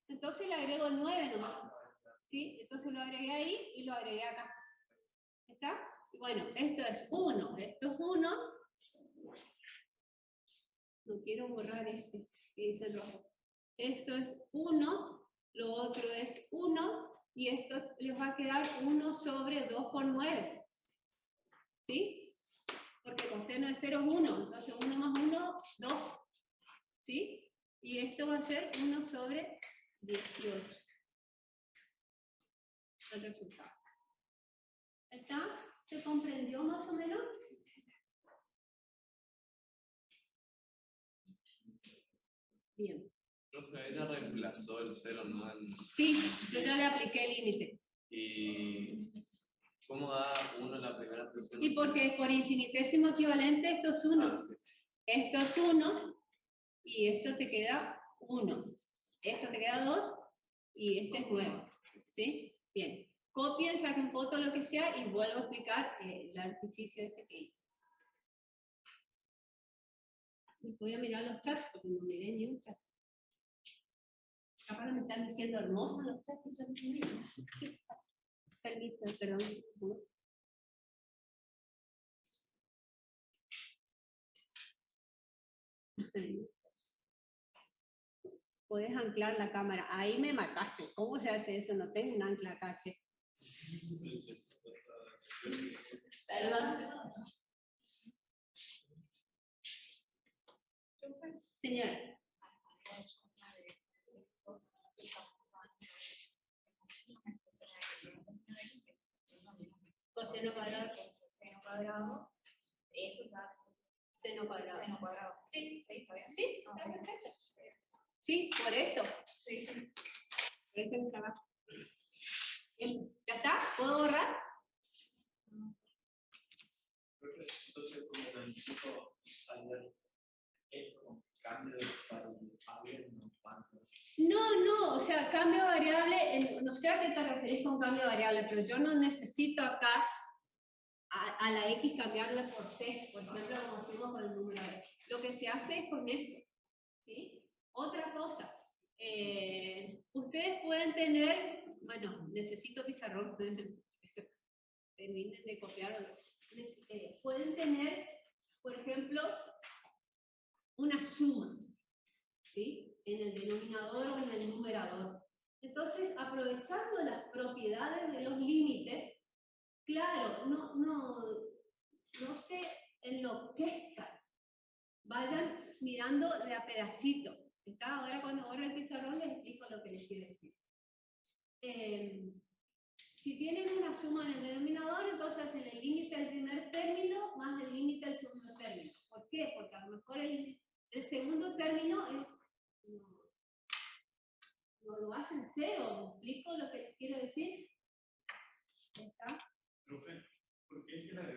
Entonces le agrego el 9 nomás, ¿sí? Entonces lo agregué ahí y lo agregué acá. ¿Está? Bueno, esto es 1, esto es 1. No quiero borrar este, que dice el rojo. Esto es 1, lo otro es 1, y esto les va a quedar 1 sobre 2 por 9. ¿Sí? Porque coseno de 0 es 1, entonces 1 más 1, 2. ¿Sí? Y esto va a ser 1 sobre 18. El resultado. ¿Está? ¿Se comprendió más o menos? Bien. Profe, ella reemplazó el 0, ¿no? Sí, yo ya le apliqué el límite. ¿Y cómo da 1 en la primera expresión? Y porque por infinitésimo equivalente esto es 1. Sí. Esto es 1 y esto te queda 1. Esto te queda 2 y este es 9. ¿Sí? Bien. Copien, saquen foto, lo que sea, y vuelvo a explicar el artificio ese que hice. Voy a mirar los chats porque no miré ni un chat. Capaz me están diciendo hermosos los chats que yo no miré. Permiso, perdón. Puedes anclar la cámara. Ahí me mataste. ¿Cómo se hace eso? No tengo un ancla acá, che. Perdón. Señora. Seno cuadrado. Seno cuadrado. Eso ya. Seno cuadrado. Seno cuadrado. Sí, Sí, está bien. sí, está perfecto. Sí, por esto. Sí, sí. Por esto es mi trabajo. Bien, ¿ya está? ¿Puedo borrar? Entonces, como necesito saber esto, cambio de variable, no cuánto. No, o sea, cambio de variable, no sé a qué te referís con cambio de variable, pero yo no necesito acá a la X cambiarla por T, por ejemplo, como hacemos con el numerador. Lo que se hace es con esto, ¿sí? Otra cosa, ustedes pueden tener, bueno, necesito pizarrón, terminen de copiar, pueden tener, por ejemplo, una suma, ¿sí? En el denominador o en el numerador. Entonces, aprovechando las propiedades de los límites, claro, no se enloquezcan. Vayan mirando de a pedacito. ¿Está? Ahora cuando borro el pizarrón les explico lo que les quiero decir. Si tienen una suma en el denominador, entonces hacen el límite del primer término más el límite del segundo término. ¿Por qué? Porque a lo mejor el segundo término es, no lo hacen cero. ¿Me explico lo que les quiero decir? ¿Está? Profe, ¿por qué es que la de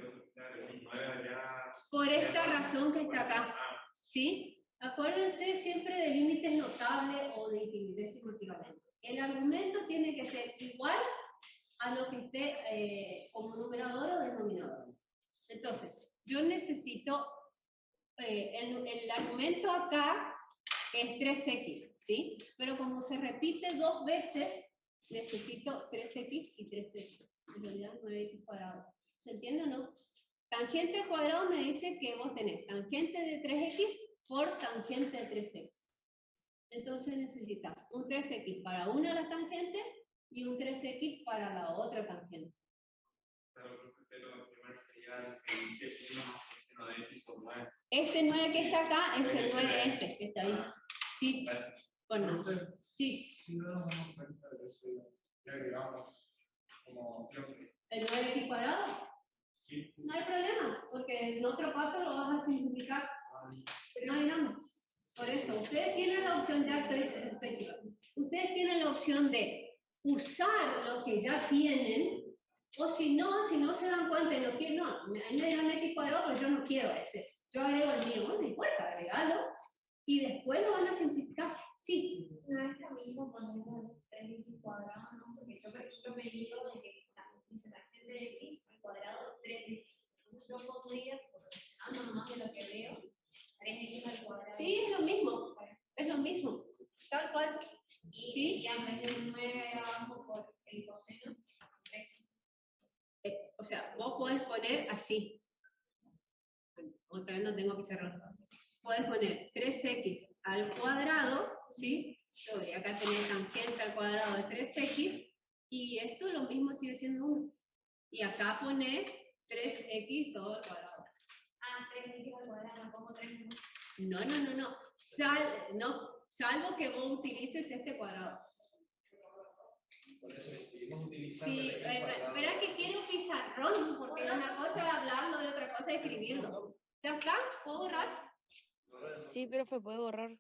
9 ya... Por esta razón que está acá. ¿Sí? Acuérdense siempre de límites notables o de infinitésimo equivalente. El argumento tiene que ser igual a lo que esté como numerador o denominador. Entonces, yo necesito, el argumento acá es 3x, ¿sí? Pero como se repite 2 veces, necesito 3x y 3x. En realidad 9x cuadrado. ¿Se entiende o no? Tangente al cuadrado me dice que vos tenés tangente de 3x por tangente de 3x. Entonces necesitas un 3x para una de las tangentes y un 3x para la otra tangente. Este 9 que está acá es el 9 este que está ahí. Sí, bueno, sí. Si no nos damos cuenta de eso, ya agregamos como opción. ¿El 9x cuadrado? Sí. No hay problema, porque en otro paso lo vas a simplificar. No hay nada. Por eso, ustedes tienen la opción, ya estoy chica. Ustedes tienen la opción de usar lo que ya tienen, o si no se dan cuenta y no quieren, no, a mí me dieron x cuadrado, pero yo no quiero ese. Yo agrego el mío, no importa, agregalo, y después lo van a simplificar. Sí. No es lo mismo poner 3x cuadrado, ¿no? Porque yo, por ejemplo, me digo de que dice tangente de x al cuadrado 3x. Entonces yo podría, por nomás de lo que veo, 3x al cuadrado. Sí, es lo mismo, tal cual. Y, ¿sí? Y en vez de un 9 abajo por el coseno, 3. O sea, vos podés poner así. Otra vez no tengo pizarrón. Puedes poner 3x al cuadrado, ¿sí? Yo voy acá tener tangente al cuadrado de 3x, y esto lo mismo sigue siendo 1. Y acá pones 3x todo al cuadrado. Ah, 3x al cuadrado, no pongo 3 menos. No. Salvo que vos utilices este cuadrado. Por eso decidimos utilizando Sí, espera que quiero pizarrón, porque una cosa es hablarlo y otra cosa es escribirlo. ¿Ya está? ¿Puedo borrar? Sí, profe, puede borrar.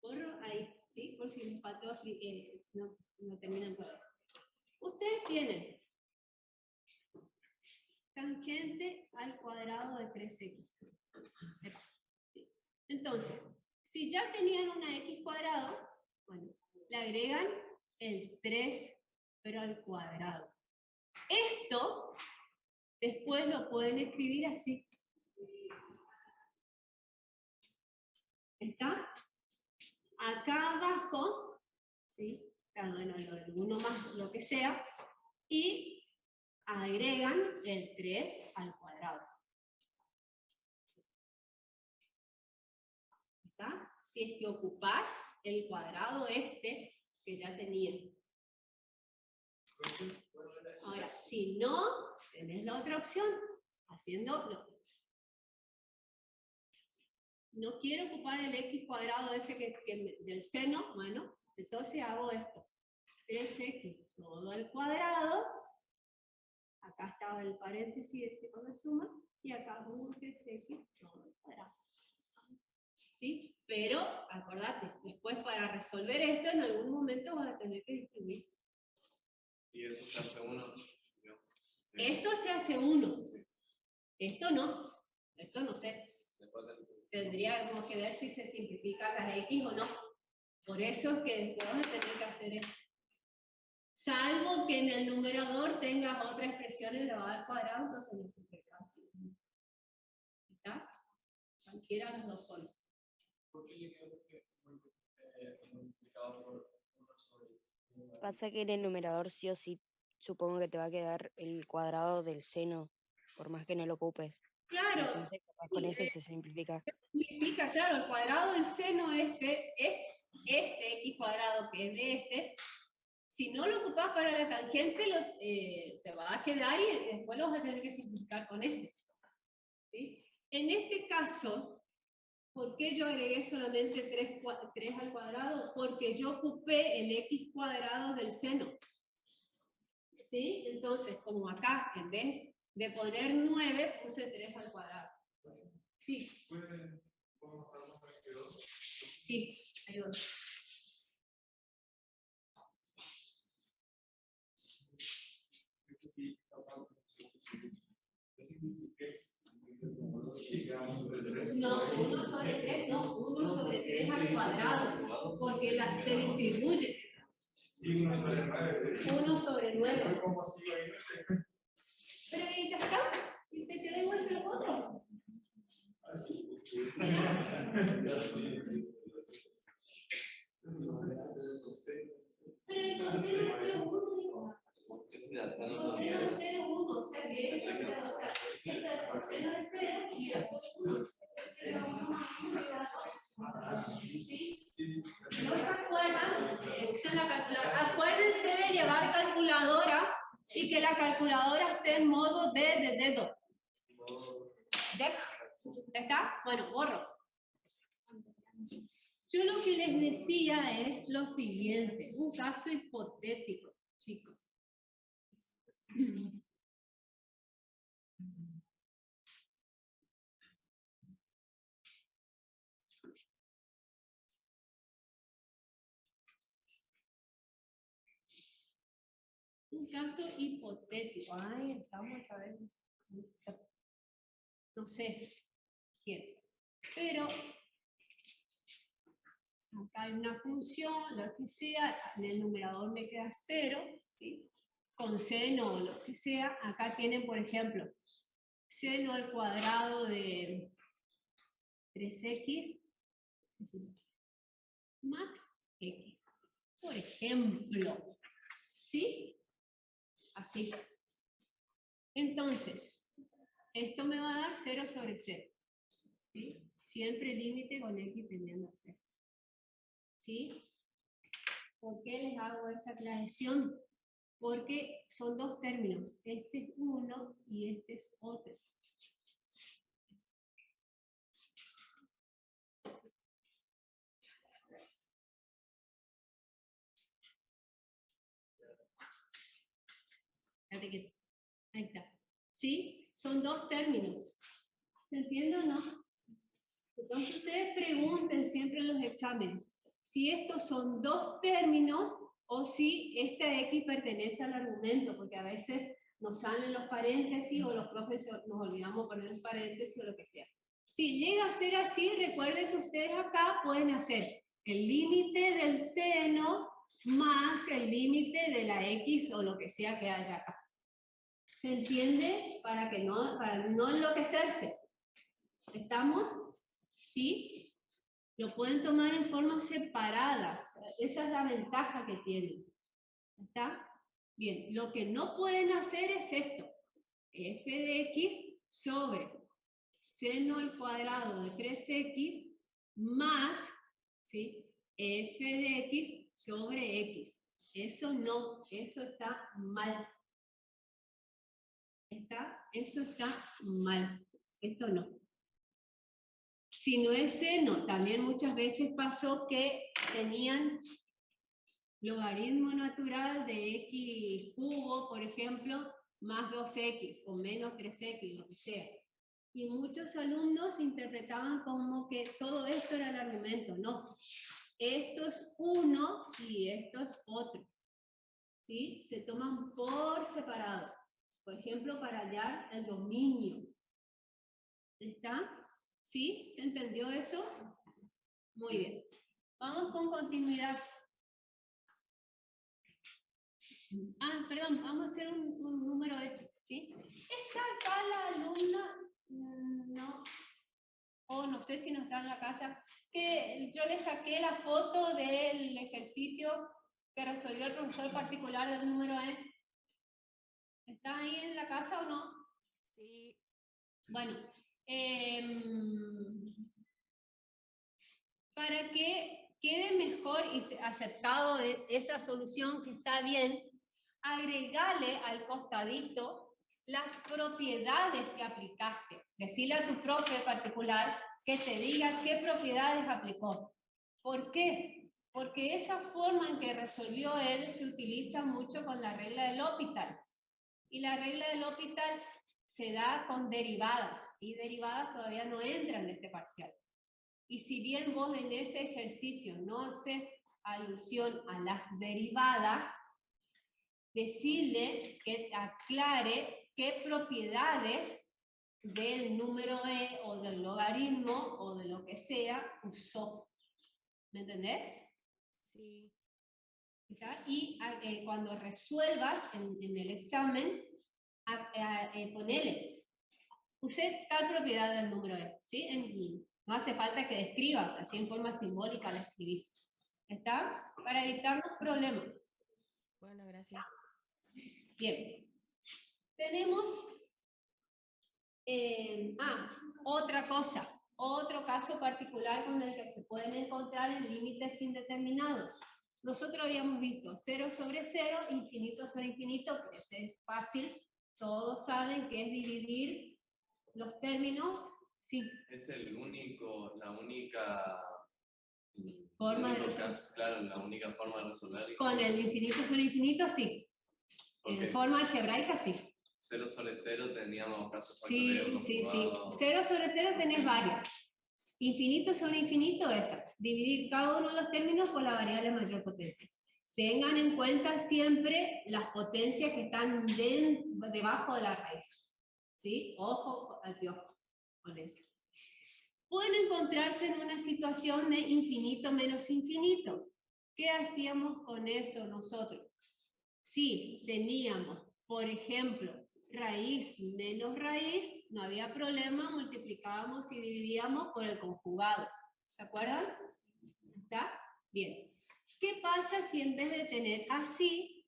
Borro ahí, ¿sí? Por si les faltó, no terminan con eso. Ustedes tienen tangente al cuadrado de 3x. Entonces, si ya tenían una x cuadrado, bueno, le agregan el 3, pero al cuadrado. Esto, después lo pueden escribir así. ¿Está? Acá abajo, ¿sí? Bueno, uno más, lo que sea, y agregan el 3 al cuadrado. ¿Está? Si es que ocupás el cuadrado este que ya tenías. Ahora, si no, tenés la otra opción, haciendo lo no quiero ocupar el x cuadrado ese del seno, bueno, entonces hago esto. 3x todo al cuadrado, acá estaba el paréntesis de signo de suma, y acá un 3x todo al cuadrado. ¿Sí? Pero, acordate, después para resolver esto, en algún momento vas a tener que distribuir. Y eso se hace uno. Esto se hace uno. Esto no sé. Tendríamos que ver si se simplifican las x o no. Por eso es que después vas a tener que hacer esto. Salvo que en el numerador tengas otra expresión elevada al cuadrado, entonces no simplificas así. ¿Está? Cualquiera de los dos formas. ¿Por qué le quedó multiplicado por 1 sobre? Pasa que en el numerador sí o sí, supongo que te va a quedar el cuadrado del seno, por más que no lo ocupes. Claro. Entonces, capaz con eso se simplifica. Significa, claro, el cuadrado del seno este x cuadrado que es de este, si no lo ocupas para la tangente, te va a quedar y después lo vas a tener que simplificar con este. ¿Sí? En este caso, ¿por qué yo agregué solamente 3 al cuadrado? Porque yo ocupé el x cuadrado del seno. ¿Sí? Entonces, como acá, en vez de poner 9, puse 3 al cuadrado. Sí. ¿Puedo mostrar más 22? Sí, ahí va. No, 1 sobre 3, no, 1 sobre 3 al cuadrado, porque se distribuye. 1 sobre 9. Pero ahí ya está, y te queda igual que los otros. Pero entonces no es 0,1. Coseno de 0,1, o sea que es el coseno de 0 y después 1. ¿Sí? ¿No se acuerdan? Usen la calculadora. Acuérdense de llevar calculadora y que la calculadora esté en modo de dedo. ¿Está? Bueno, borro. Yo lo que les decía es lo siguiente, un caso hipotético, chicos. Un caso hipotético. Ay, estamos otra vez. No sé quién. Pero acá hay una función, lo que sea, en el numerador me queda 0, ¿sí? Con seno o lo que sea. Acá tienen, por ejemplo, seno al cuadrado de 3x más x. Por ejemplo. ¿Sí? Así. Entonces, esto me va a dar 0 sobre 0. ¿Sí? Siempre límite con x tendiendo a 0. ¿Sí? ¿Por qué les hago esa aclaración? Porque son dos términos. Este es uno y este es otro. Ahí está. ¿Sí? Son dos términos. ¿Se entiende o no? Entonces ustedes pregunten siempre en los exámenes si estos son dos términos o si esta X pertenece al argumento, porque a veces nos salen los paréntesis o los profes nos olvidamos poner los paréntesis o lo que sea. Si llega a ser así, recuerden que ustedes acá pueden hacer el límite del seno más el límite de la X o lo que sea que haya acá. ¿Se entiende? Para no enloquecerse. ¿Estamos? ¿Sí? Lo pueden tomar en forma separada. Esa es la ventaja que tienen. ¿Está? Bien, lo que no pueden hacer es esto. F de X sobre seno al cuadrado de 3X más, ¿sí? F de X sobre X. Eso no, eso está mal. Eso está mal. Esto no. Si no es seno, también muchas veces pasó que tenían logaritmo natural de x cubo, por ejemplo, más 2x o menos 3x, lo que sea. Y muchos alumnos interpretaban como que todo esto era el argumento. No, esto es uno y esto es otro. ¿Sí? Se toman por separado. Por ejemplo, para hallar el dominio. ¿Está? ¿Sí? ¿Se entendió eso? Muy bien. Vamos con continuidad. Ah, perdón, vamos a hacer un número este, ¿sí? ¿Está acá la alumna? No. O no sé si no está en la casa. Que yo le saqué la foto del ejercicio que resolvió el profesor particular del número E. ¿Está ahí en la casa o no? Sí. Bueno, para que quede mejor y aceptado esa solución que está bien, agregale al costadito las propiedades que aplicaste. Decirle a tu profe particular que te diga qué propiedades aplicó. ¿Por qué? Porque esa forma en que resolvió él se utiliza mucho con la regla del L'Hopital. Y la regla del L'Hopital se da con derivadas, y derivadas todavía no entran en este parcial. Y si bien vos en ese ejercicio no haces alusión a las derivadas, decirle que aclare qué propiedades del número E o del logaritmo o de lo que sea usó. ¿Me entendés? Sí. ¿Está? Y cuando resuelvas en el examen, ponele, usé tal propiedad del número E, ¿sí? No hace falta que describas, así en forma simbólica la escribís. ¿Está? Para evitarnos problemas. Bueno, gracias. Bien. Tenemos, otra cosa, otro caso particular con el que se pueden encontrar en límites indeterminados. Nosotros habíamos visto 0 sobre 0, infinito sobre infinito, que ese es fácil, todos saben que es dividir los términos, sí. Es la única Forma de resolver. Claro, la única forma de resolver. Con el infinito sobre infinito, sí. En forma algebraica, sí. 0 sobre 0 teníamos casos Sí, sí, sí. 0 sobre 0 tenés varias. Infinito sobre infinito, esa. Dividir cada uno de los términos por la variable mayor potencia. Tengan en cuenta siempre las potencias que están debajo de la raíz. ¿Sí? Ojo al piojo con eso. Pueden encontrarse en una situación de infinito menos infinito. ¿Qué hacíamos con eso nosotros? Si teníamos, por ejemplo, raíz menos raíz, no había problema, multiplicábamos y dividíamos por el conjugado. ¿Se acuerdan? ¿Está? Bien. ¿Qué pasa si en vez de tener así,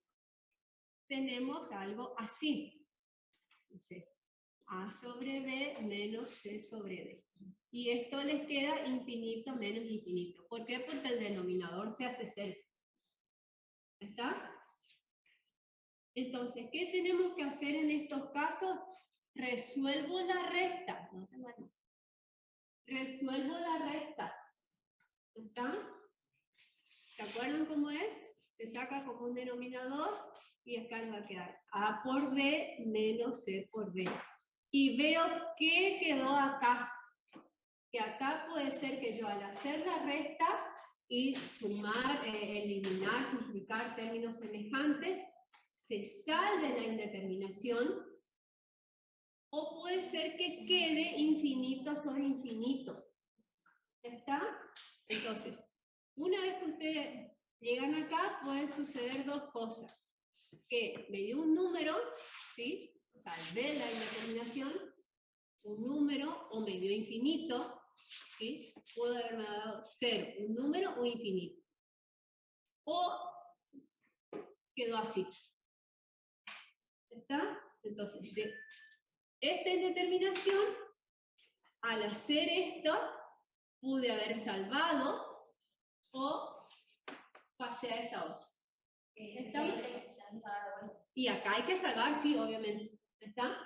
tenemos algo así? Entonces, A sobre B menos C sobre D. Y esto les queda infinito menos infinito. ¿Por qué? Porque el denominador se hace cero. ¿Está? Entonces, ¿qué tenemos que hacer en estos casos? Resuelvo la resta. No te vayas. Resuelvo la resta. ¿Está? ¿Se acuerdan cómo es? Se saca como un denominador y acá nos va a quedar A por D menos C por D. Y veo qué quedó acá. Que acá puede ser que yo al hacer la resta y sumar, eliminar, simplificar términos semejantes, se salve la indeterminación, o puede ser que quede infinito sobre infinito. ¿Está? Entonces, una vez que ustedes llegan acá, pueden suceder dos cosas. Que me dio un número, ¿sí? Salvé la indeterminación, un número, o me dio infinito, ¿sí? Puedo haberme dado 0, un número o infinito. O quedó así. ¿Está? Entonces, de esta indeterminación, al hacer esto, pude haber salvado o pasé a esta otra. ¿Estamos? Y acá hay que salvar, sí, obviamente. ¿Está?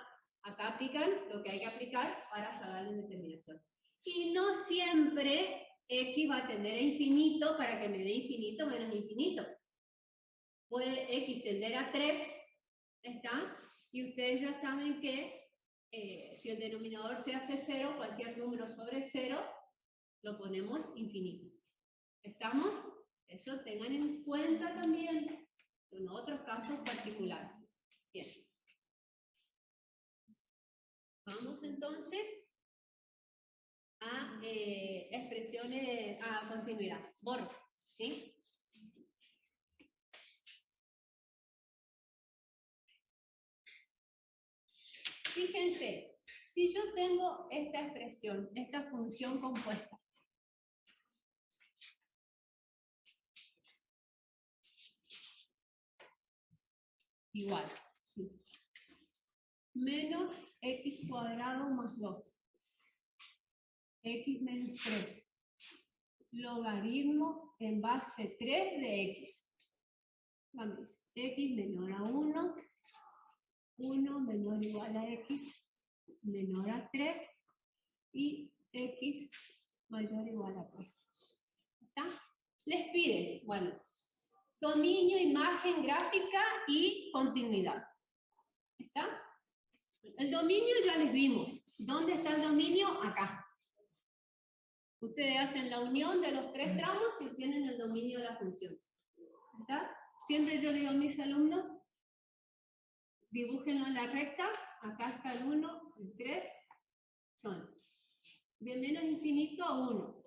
Acá aplican lo que hay que aplicar para salvar la indeterminación. Y no siempre x va a tender a infinito para que me dé infinito menos infinito. Puede x tender a 3, ¿está? Y ustedes ya saben que si el denominador se hace 0, cualquier número sobre 0, lo ponemos infinito. ¿Estamos? Eso tengan en cuenta también en otros casos particulares. Bien. Vamos entonces a expresiones, a continuidad. Borro, ¿sí? Fíjense, si yo tengo esta expresión, esta función compuesta, igual, ¿sí? Menos x cuadrado más 2, x menos 3, logaritmo en base 3 de x. Vamos, x menor a 1, 1 menor o igual a x menor a 3 y x mayor o igual a 3. ¿Está? Les pide, bueno, dominio, imagen, gráfica y continuidad. ¿Está? El dominio ya les vimos. ¿Dónde está el dominio? Acá. Ustedes hacen la unión de los 3 tramos y tienen el dominio de la función. ¿Está? Siempre yo digo a mis alumnos, dibújenlo en la recta, acá está el 1, el 3, son de menos infinito a 1,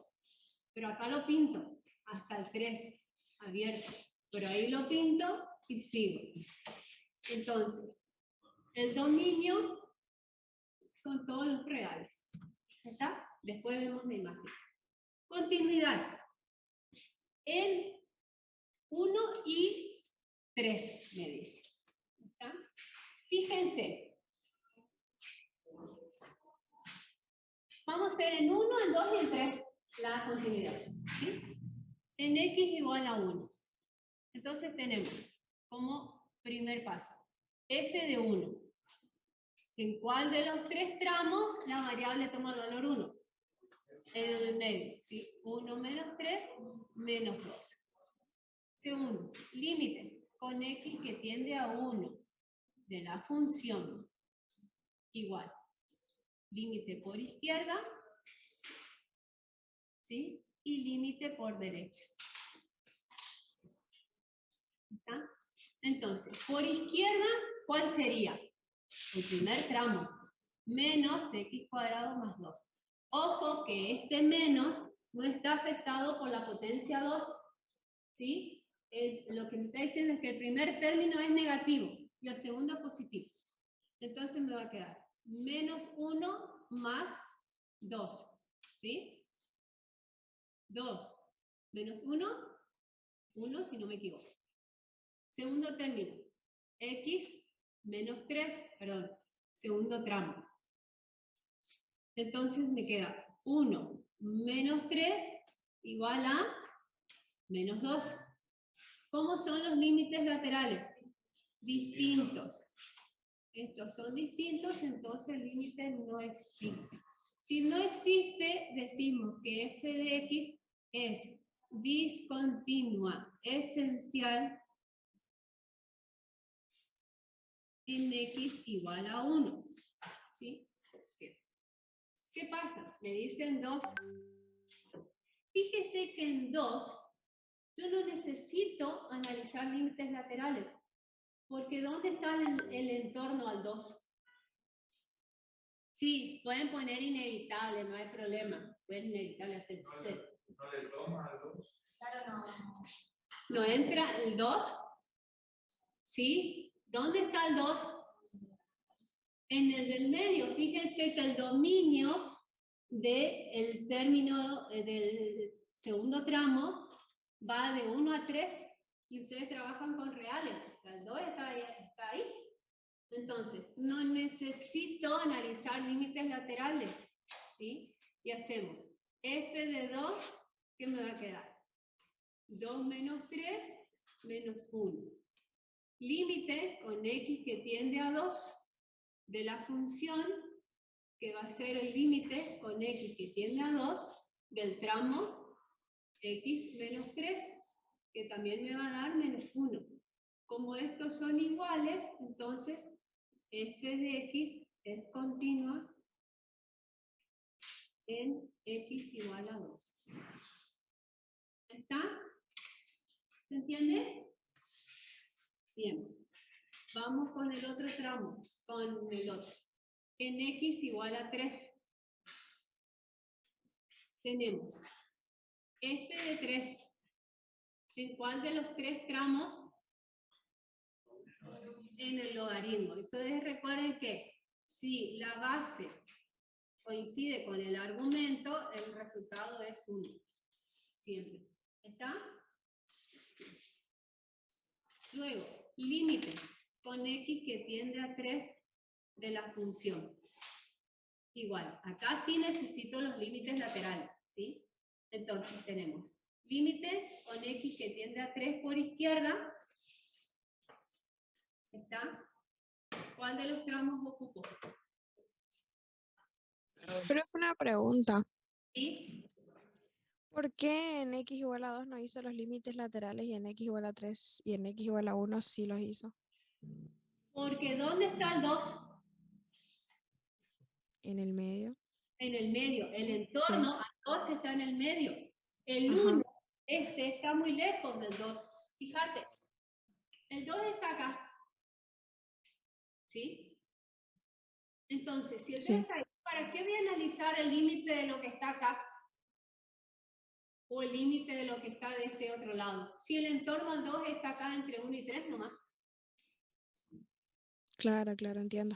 pero acá lo pinto, hasta el 3, abierto, pero ahí lo pinto y sigo. Entonces, el dominio son todos los reales, ¿está? Después vemos la imagen. Continuidad, en 1 y 3 me dice. ¿Está? Fíjense. Vamos a hacer en 1, en 2 y en 3 la continuidad. ¿Sí? En x igual a 1. Entonces tenemos como primer paso f de 1. ¿En cuál de los 3 tramos la variable toma el valor 1? En el del medio. ¿Sí? 1 menos 3 menos 2. Segundo, límite con x que tiende a 1 de la función igual. Límite por izquierda, ¿sí? Y límite por derecha. ¿Está? Entonces, por izquierda, ¿cuál sería? El primer tramo, menos x cuadrado más 2. Ojo que este menos no está afectado por la potencia 2, ¿sí? Lo que me está diciendo es que el primer término es negativo y el segundo es positivo. Entonces me va a quedar menos 1 más 2, ¿sí? 2 menos 1, 1 si no me equivoco. Segundo término, x menos 3, perdón, segundo tramo. Entonces me queda 1 menos 3 igual a menos 2. ¿Cómo son los límites laterales? Distintos. Estos son distintos, entonces el límite no existe. Si no existe, decimos que f de x es discontinua, esencial, en x igual a 1. ¿Sí? ¿Qué pasa? Me dicen 2. Fíjese que en 2 yo no necesito analizar límites laterales, porque ¿dónde está el entorno al 2? Sí, pueden poner inevitable, no hay problema. Pueden inevitable hacer 0. ¿No le toma al 2? Claro, no. ¿No entra el 2? ¿Sí? ¿Dónde está el 2? En el del medio. Fíjense que el dominio del término del segundo tramo va de 1 a 3 y ustedes trabajan con reales. O sea, el 2 está ahí. Entonces, no necesito analizar límites laterales, ¿sí? Y hacemos f de 2, ¿qué me va a quedar? 2 menos 3 menos 1. Límite con x que tiende a 2 de la función que va a ser el límite con x que tiende a 2 del tramo x menos 3, que también me va a dar menos 1. Como estos son iguales, entonces f de x es continua en x igual a 2. ¿Está? ¿Se entiende? Bien. Vamos con el otro tramo, con el otro. En x igual a 3. Tenemos f de 3. ¿En cuál de los tres tramos? En el logaritmo. Entonces recuerden que si la base coincide con el argumento, el resultado es 1. Siempre. ¿Está? Luego, límite con x que tiende a 3 de la función. Igual, acá sí necesito los límites laterales, ¿sí? Entonces tenemos límite con x que tiende a 3 por izquierda. ¿Está? ¿Cuál de los tramos ocupo? Pero es una pregunta. ¿Sí? ¿Por qué en x igual a 2 no hizo los límites laterales y en x igual a 3 y en x igual a 1 sí los hizo? Porque ¿dónde está el 2? En el medio. En el medio. El entorno al 2 está en el medio. El Ajá. 1, este está muy lejos del 2. Fíjate, el 2 está acá. ¿Sí? Entonces, si el 2 está ahí, ¿para qué voy a analizar el límite de lo que está acá? O el límite de lo que está de este otro lado. Si el entorno al 2 está acá entre 1 y 3 nomás. Claro, claro, entiendo.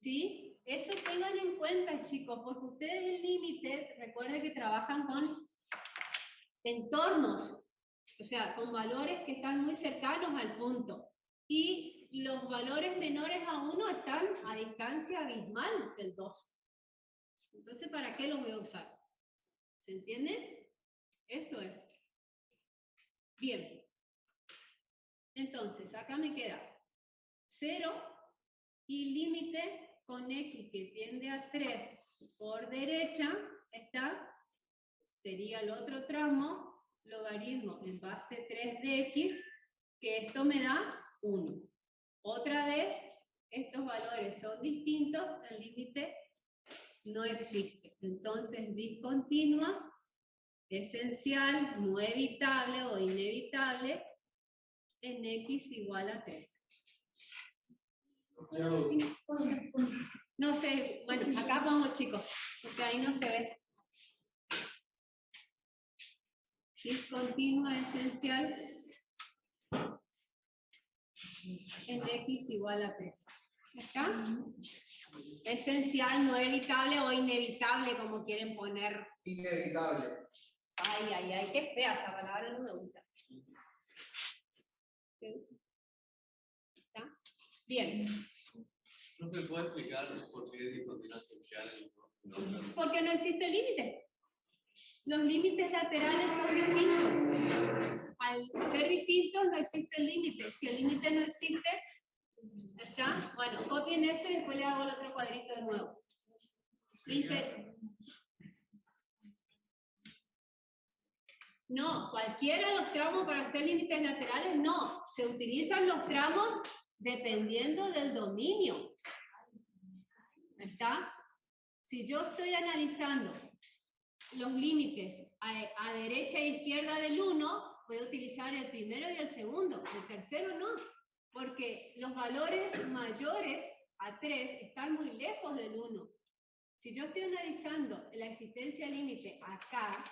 ¿Sí? Eso tengan en cuenta, chicos, porque ustedes el límite, recuerden que trabajan con entornos, o sea, con valores que están muy cercanos al punto. Y los valores menores a 1 están a distancia abismal del 2. Entonces, ¿para qué los voy a usar? ¿Se entiende? Eso es. Bien. Entonces, acá me queda 0 y límite con x que tiende a 3 por derecha, está, sería el otro tramo, logaritmo en base 3 de x, que esto me da 1. Otra vez, estos valores son distintos, el límite no existe. Entonces, discontinua, esencial, no evitable o inevitable, en x igual a 3. No sé, bueno, acá pongo chicos, porque ahí no se ve. Discontinua esencial en x igual a 3. ¿Está? Esencial, no evitable o inevitable, como quieren poner. Inevitable. Ay, ay, ay, qué fea esa palabra, no me gusta. ¿Está? Bien. ¿No se puede explicar por qué es discontinua esencial? Porque no existe límite. Los límites laterales son distintos. Al ser distintos no existe el límite. Si el límite no existe, ¿está? Bueno, copien ese y después le hago el otro cuadrito de nuevo. No, cualquiera de los tramos para hacer límites laterales no. Se utilizan los tramos dependiendo del dominio. ¿Está? Si yo estoy analizando los límites a derecha e izquierda del 1, voy a utilizar el primero y el segundo. El tercero no, porque los valores mayores a 3 están muy lejos del 1. Si yo estoy analizando la existencia límite acá,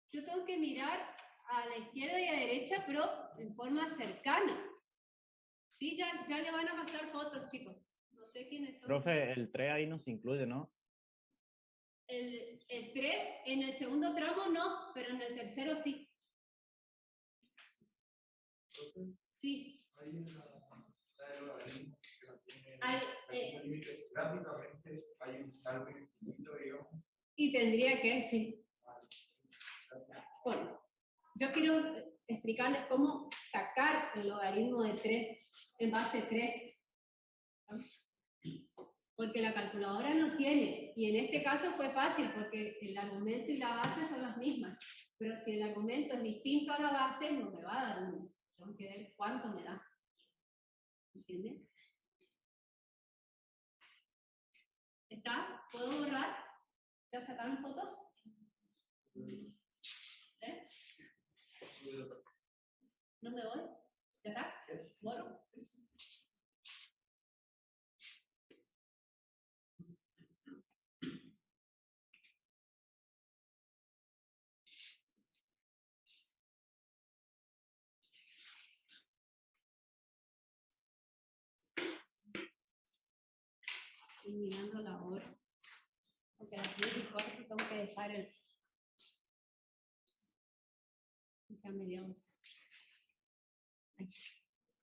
yo tengo que mirar a la izquierda y a la derecha, pero en forma cercana. ¿Sí? Ya le van a pasar fotos, chicos. No sé quiénes son. Profe, el 3 ahí no se incluye, ¿no? El 3 en el segundo tramo no, pero en el tercero sí. Sí. Gráficamente hay un salto infinito, digamos. Y tendría que, sí. Bueno, yo quiero explicarles cómo sacar el logaritmo de 3 en base 3. Porque la calculadora no tiene, y en este caso fue fácil porque el argumento y la base son las mismas, pero si el argumento es distinto a la base, no me va a dar 1. Tengo que ver cuánto me da. ¿Entienden? ¿Está? ¿Puedo borrar? ¿Ya sacaron fotos? ¿Eh? ¿No me voy? ¿Ya está? ¿Borro? Estoy mirando la hora. Porque a las 10:15 tengo que dejar el... Ya media hora.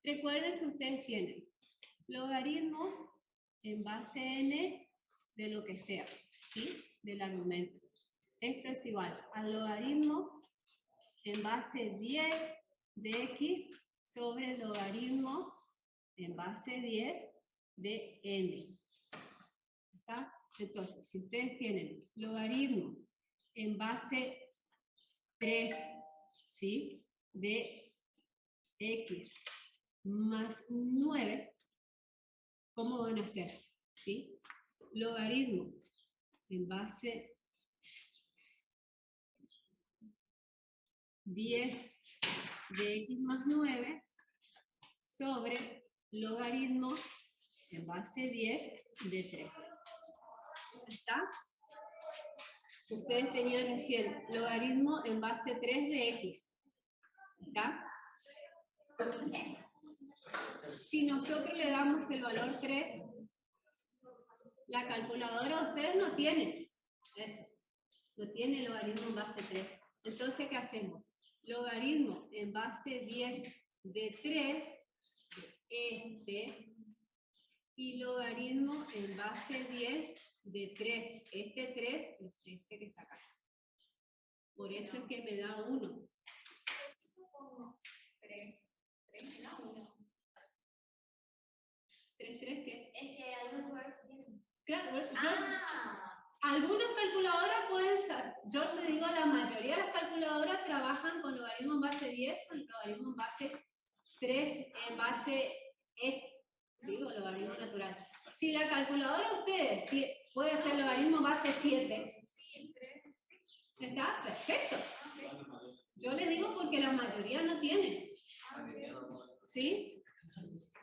Recuerden que ustedes tienen logaritmo en base n de lo que sea, ¿sí? Del argumento. Esto es igual al logaritmo en base 10 de x sobre el logaritmo en base 10 de n. ¿Está? Entonces, si ustedes tienen logaritmo en base 3, ¿sí? De x más 9, ¿cómo van a hacer? ¿Sí? Logaritmo en base 10 de x más 9 sobre logaritmo en base 10 de 3. ¿Está? Ustedes tenían recién logaritmo en base 3 de x. ¿Está? Si nosotros le damos el valor 3, la calculadora de ustedes no tiene eso. No tiene logaritmo en base 3. Entonces, ¿qué hacemos? Logaritmo en base 10 de 3 de y logaritmo en base 10 de 3. Este 3 es este que está acá. Por eso es que me da 1. 3 da 1. 3, ¿qué? Es que algunos lugares tienen. Claro, algunas calculadoras pueden ser, yo te digo, la mayoría de las calculadoras trabajan con logaritmo en base 10, con logaritmo en base 3, en base E, ¿sí? O logaritmo natural. Si la calculadora de ustedes puede hacer logaritmo en base 7, ¿está? Perfecto. Yo le digo porque la mayoría no tiene. ¿Sí?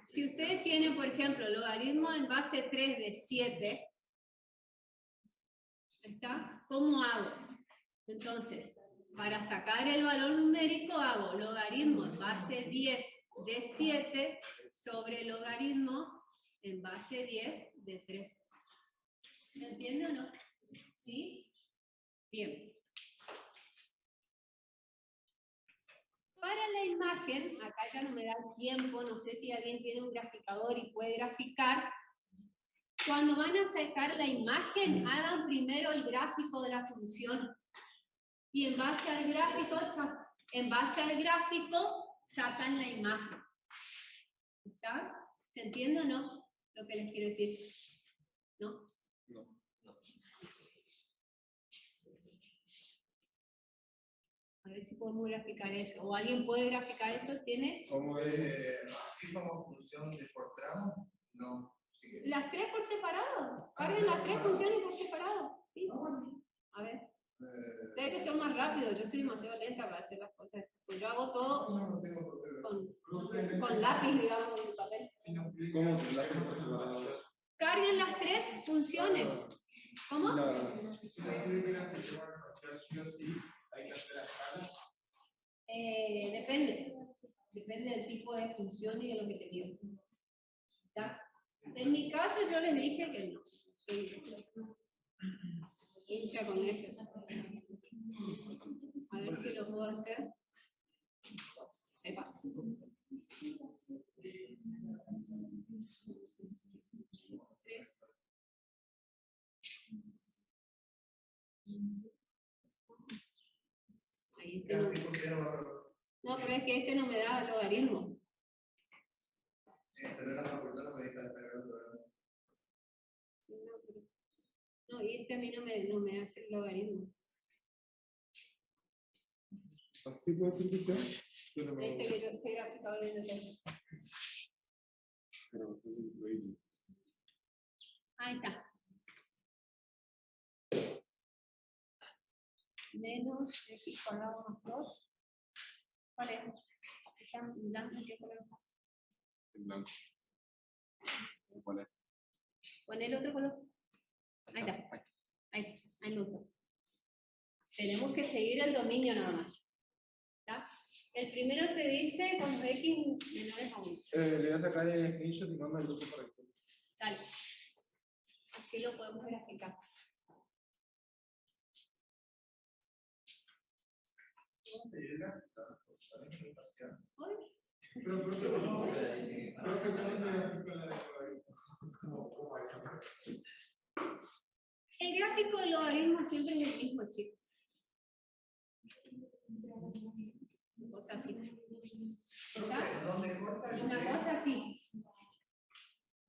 Si ustedes tienen, por ejemplo, logaritmo en base 3 de 7, ¿está? ¿Cómo hago? Entonces, para sacar el valor numérico hago logaritmo en base 10 de 7 sobre logaritmo en base 10 de 3. ¿Se entiende o no? ¿Sí? Bien. Para la imagen, acá ya no me da el tiempo, no sé si alguien tiene un graficador y puede graficar. Cuando van a sacar la imagen, hagan primero el gráfico de la función. Y en base al gráfico, sacan la imagen. ¿Está? ¿Se entiende o no lo que les quiero decir? ¿No? No. A ver si podemos graficar eso. ¿O alguien puede graficar eso? ¿Tiene? ¿Cómo es? ¿Así como función de por tramo? No. Las 3 por separado. Carguen las 3 funciones por separado. ¿Sí? A ver. Ustedes que son más rápidos, yo soy demasiado lenta para hacer las cosas. Pues yo hago todo con lápiz, digamos, en el papel. ¿Cómo que lápiz por separado? Carguen las 3 funciones. ¿Cómo? Depende. Depende del tipo de función y de lo que te piden. ¿Está? En mi caso yo les dije que no. Soy hincha con eso. A ver si lo puedo hacer. Epa. Ahí este no. No, pero es que este no me da logaritmo. No, y este a mí no me hace el logaritmo. Así puede ser que sea. Pero no, Este gráfico abriendo aquí. pero no sé si lo hice. Ahí está. Menos x cuadrado más 2. ¿Cuál es? Está en blanco, ¿qué color está? En blanco. ¿Cuál es? Pon el otro color. Ahí está. Ahí lo uso. Tenemos que seguir el dominio nada más. ¿Está? El primero te dice cuando x menores a 1. Le voy a sacar el screenshot y mando el grupo para que. Dale. Así lo podemos graficar. El gráfico del logaritmo siempre es el mismo, chicos. Una cosa así. ¿Está? Una cosa así.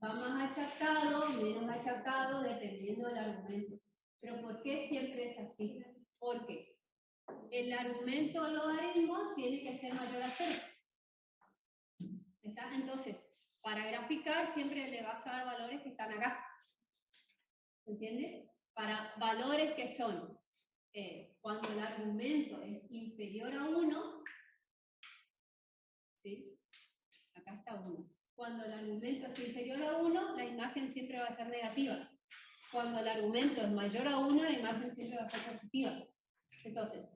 Va más achatado, menos achatado, dependiendo del argumento. Pero ¿por qué siempre es así? Porque el argumento logaritmo tiene que ser mayor a 0. ¿Está? Entonces, para graficar siempre le vas a dar valores que están acá. ¿Entiendes? Para valores que son cuando el argumento es inferior a 1, ¿sí? Acá está 1. Cuando el argumento es inferior a 1, la imagen siempre va a ser negativa. Cuando el argumento es mayor a 1, la imagen siempre va a ser positiva. Entonces,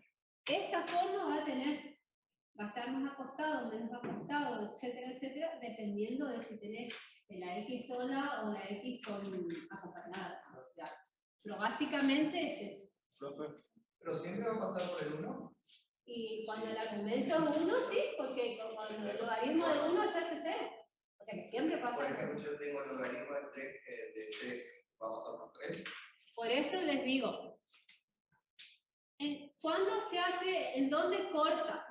esta forma va a estar más acostado, menos acostado, etcétera, etcétera, dependiendo de si tenés la X sola o la X con acompañada. ¿Ya? Pero básicamente es eso. Pero siempre va a pasar por el 1. Y cuando el argumento es 1, sí, porque cuando el logaritmo de 1 se hace 0. O sea que siempre pasa. Por ejemplo, yo tengo el logaritmo de 3, que de 3 va a pasar por 3. Por eso les digo, ¿cuándo se hace, en dónde corta?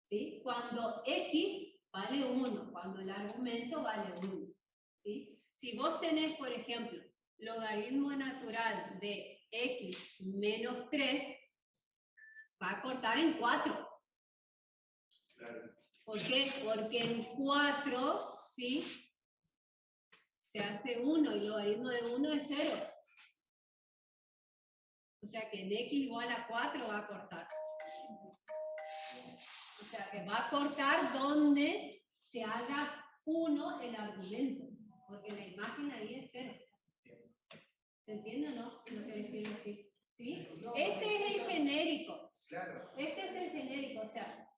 ¿Sí? Cuando X vale 1, cuando el argumento vale 1. ¿Sí? Si vos tenés, por ejemplo, logaritmo natural de X menos 3, va a cortar en 4. Claro. ¿Por qué? Porque en 4, ¿sí? Se hace 1 y el logaritmo de 1 es 0. O sea que en x igual a 4 va a cortar. O sea que va a cortar donde se haga 1 el argumento. Porque la imagen ahí es 0. ¿Se entiende o no? Lo que les quiero decir. ¿Sí? Este es el genérico. Este es el genérico. O sea,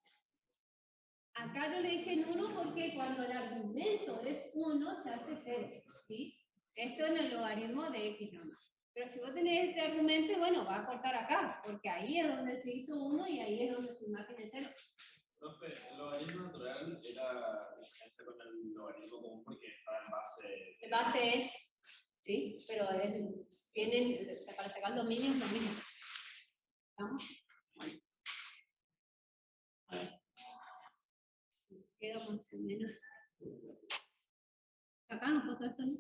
acá yo le dije en 1 porque cuando el argumento es 1 se hace 0. ¿Sí? Esto en el logaritmo de x nomás. Pero si vos tenés este argumento, bueno, va a cortar acá, porque ahí es donde se hizo 1 y ahí es donde su imagen es 0. Profe, el logaritmo natural era diferencia con el logaritmo común porque estaba en base. En base, sí, pero tienen, o sea, para sacar dominio es lo mismo. ¿Estamos? Bueno. A ver. Quedo más o menos. Acá nos falta esto, ¿no?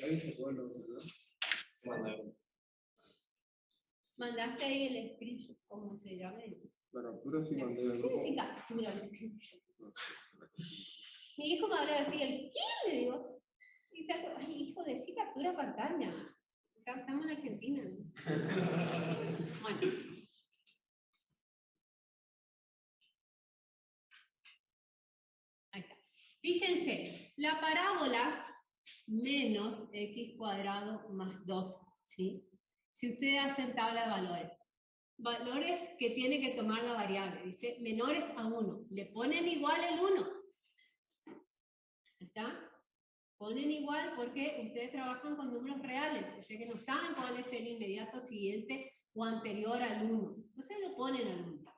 Ahí se puede lo ¿verdad? Mandaste ahí el screenshot, ¿cómo se llama? La captura sí mandé al ¿Qué grupo. decís captura? Mi hijo me habla así, ¿el qué? Le digo. Y ay, hijo, decí captura pantalla. Estamos en Argentina. Bueno. Ahí está. Fíjense, la parábola menos x cuadrado más 2, ¿sí? Si ustedes hacen tabla de valores que tiene que tomar la variable, dice menores a 1, le ponen igual el 1. ¿Está? Ponen igual porque ustedes trabajan con números reales, o sea que no saben cuál es el inmediato siguiente o anterior al 1. Entonces lo ponen al 1.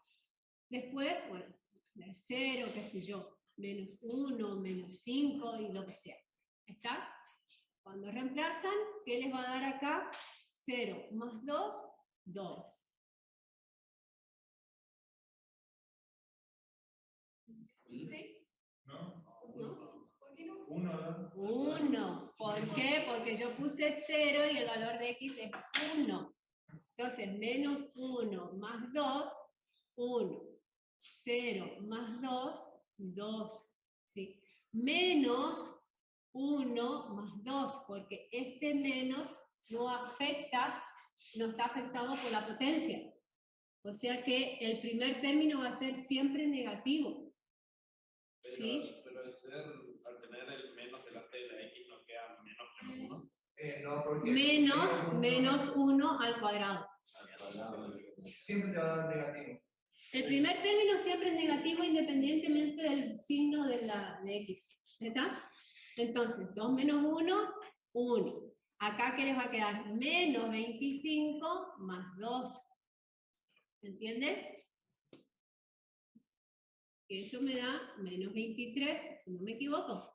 Después, bueno, 0, qué sé yo, menos 1, menos 5 y lo que sea. ¿Está? Cuando reemplazan, ¿qué les va a dar acá? 0 más 2, 2. ¿Sí? No. ¿No? ¿Por qué no? 1, 1. ¿Por qué? Porque yo puse 0 y el valor de x es 1. Entonces, menos 1 más 2, 1. 0 más 2, 2. ¿Sí? Menos 1 más 2, porque este menos no afecta, no está afectado por la potencia. O sea que el primer término va a ser siempre negativo. ¿Sí? Pero al tener el menos delante de la x, ¿no queda menos que 1? No, porque Menos 1 al cuadrado. siempre te va a dar negativo. El primer término siempre es negativo independientemente del signo de x. ¿Está? Entonces, 2 menos 1, 1. Acá, ¿qué les va a quedar? Menos 25 más 2. ¿Entienden? Eso me da menos 23, si no me equivoco.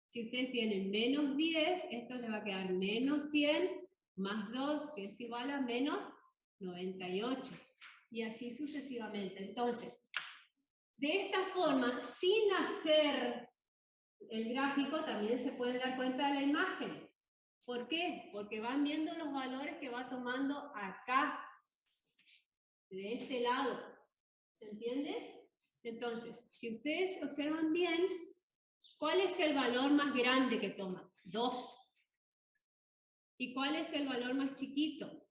Si ustedes tienen menos 10, esto les va a quedar menos 100 más 2, que es igual a menos 98. Y así sucesivamente. Entonces, de esta forma, sin hacer el gráfico, también se pueden dar cuenta de la imagen. ¿Por qué? Porque van viendo los valores que va tomando acá, de este lado. ¿Se entiende? Entonces, si ustedes observan bien, ¿cuál es el valor más grande que toma? 2. ¿Y cuál es el valor más chiquito?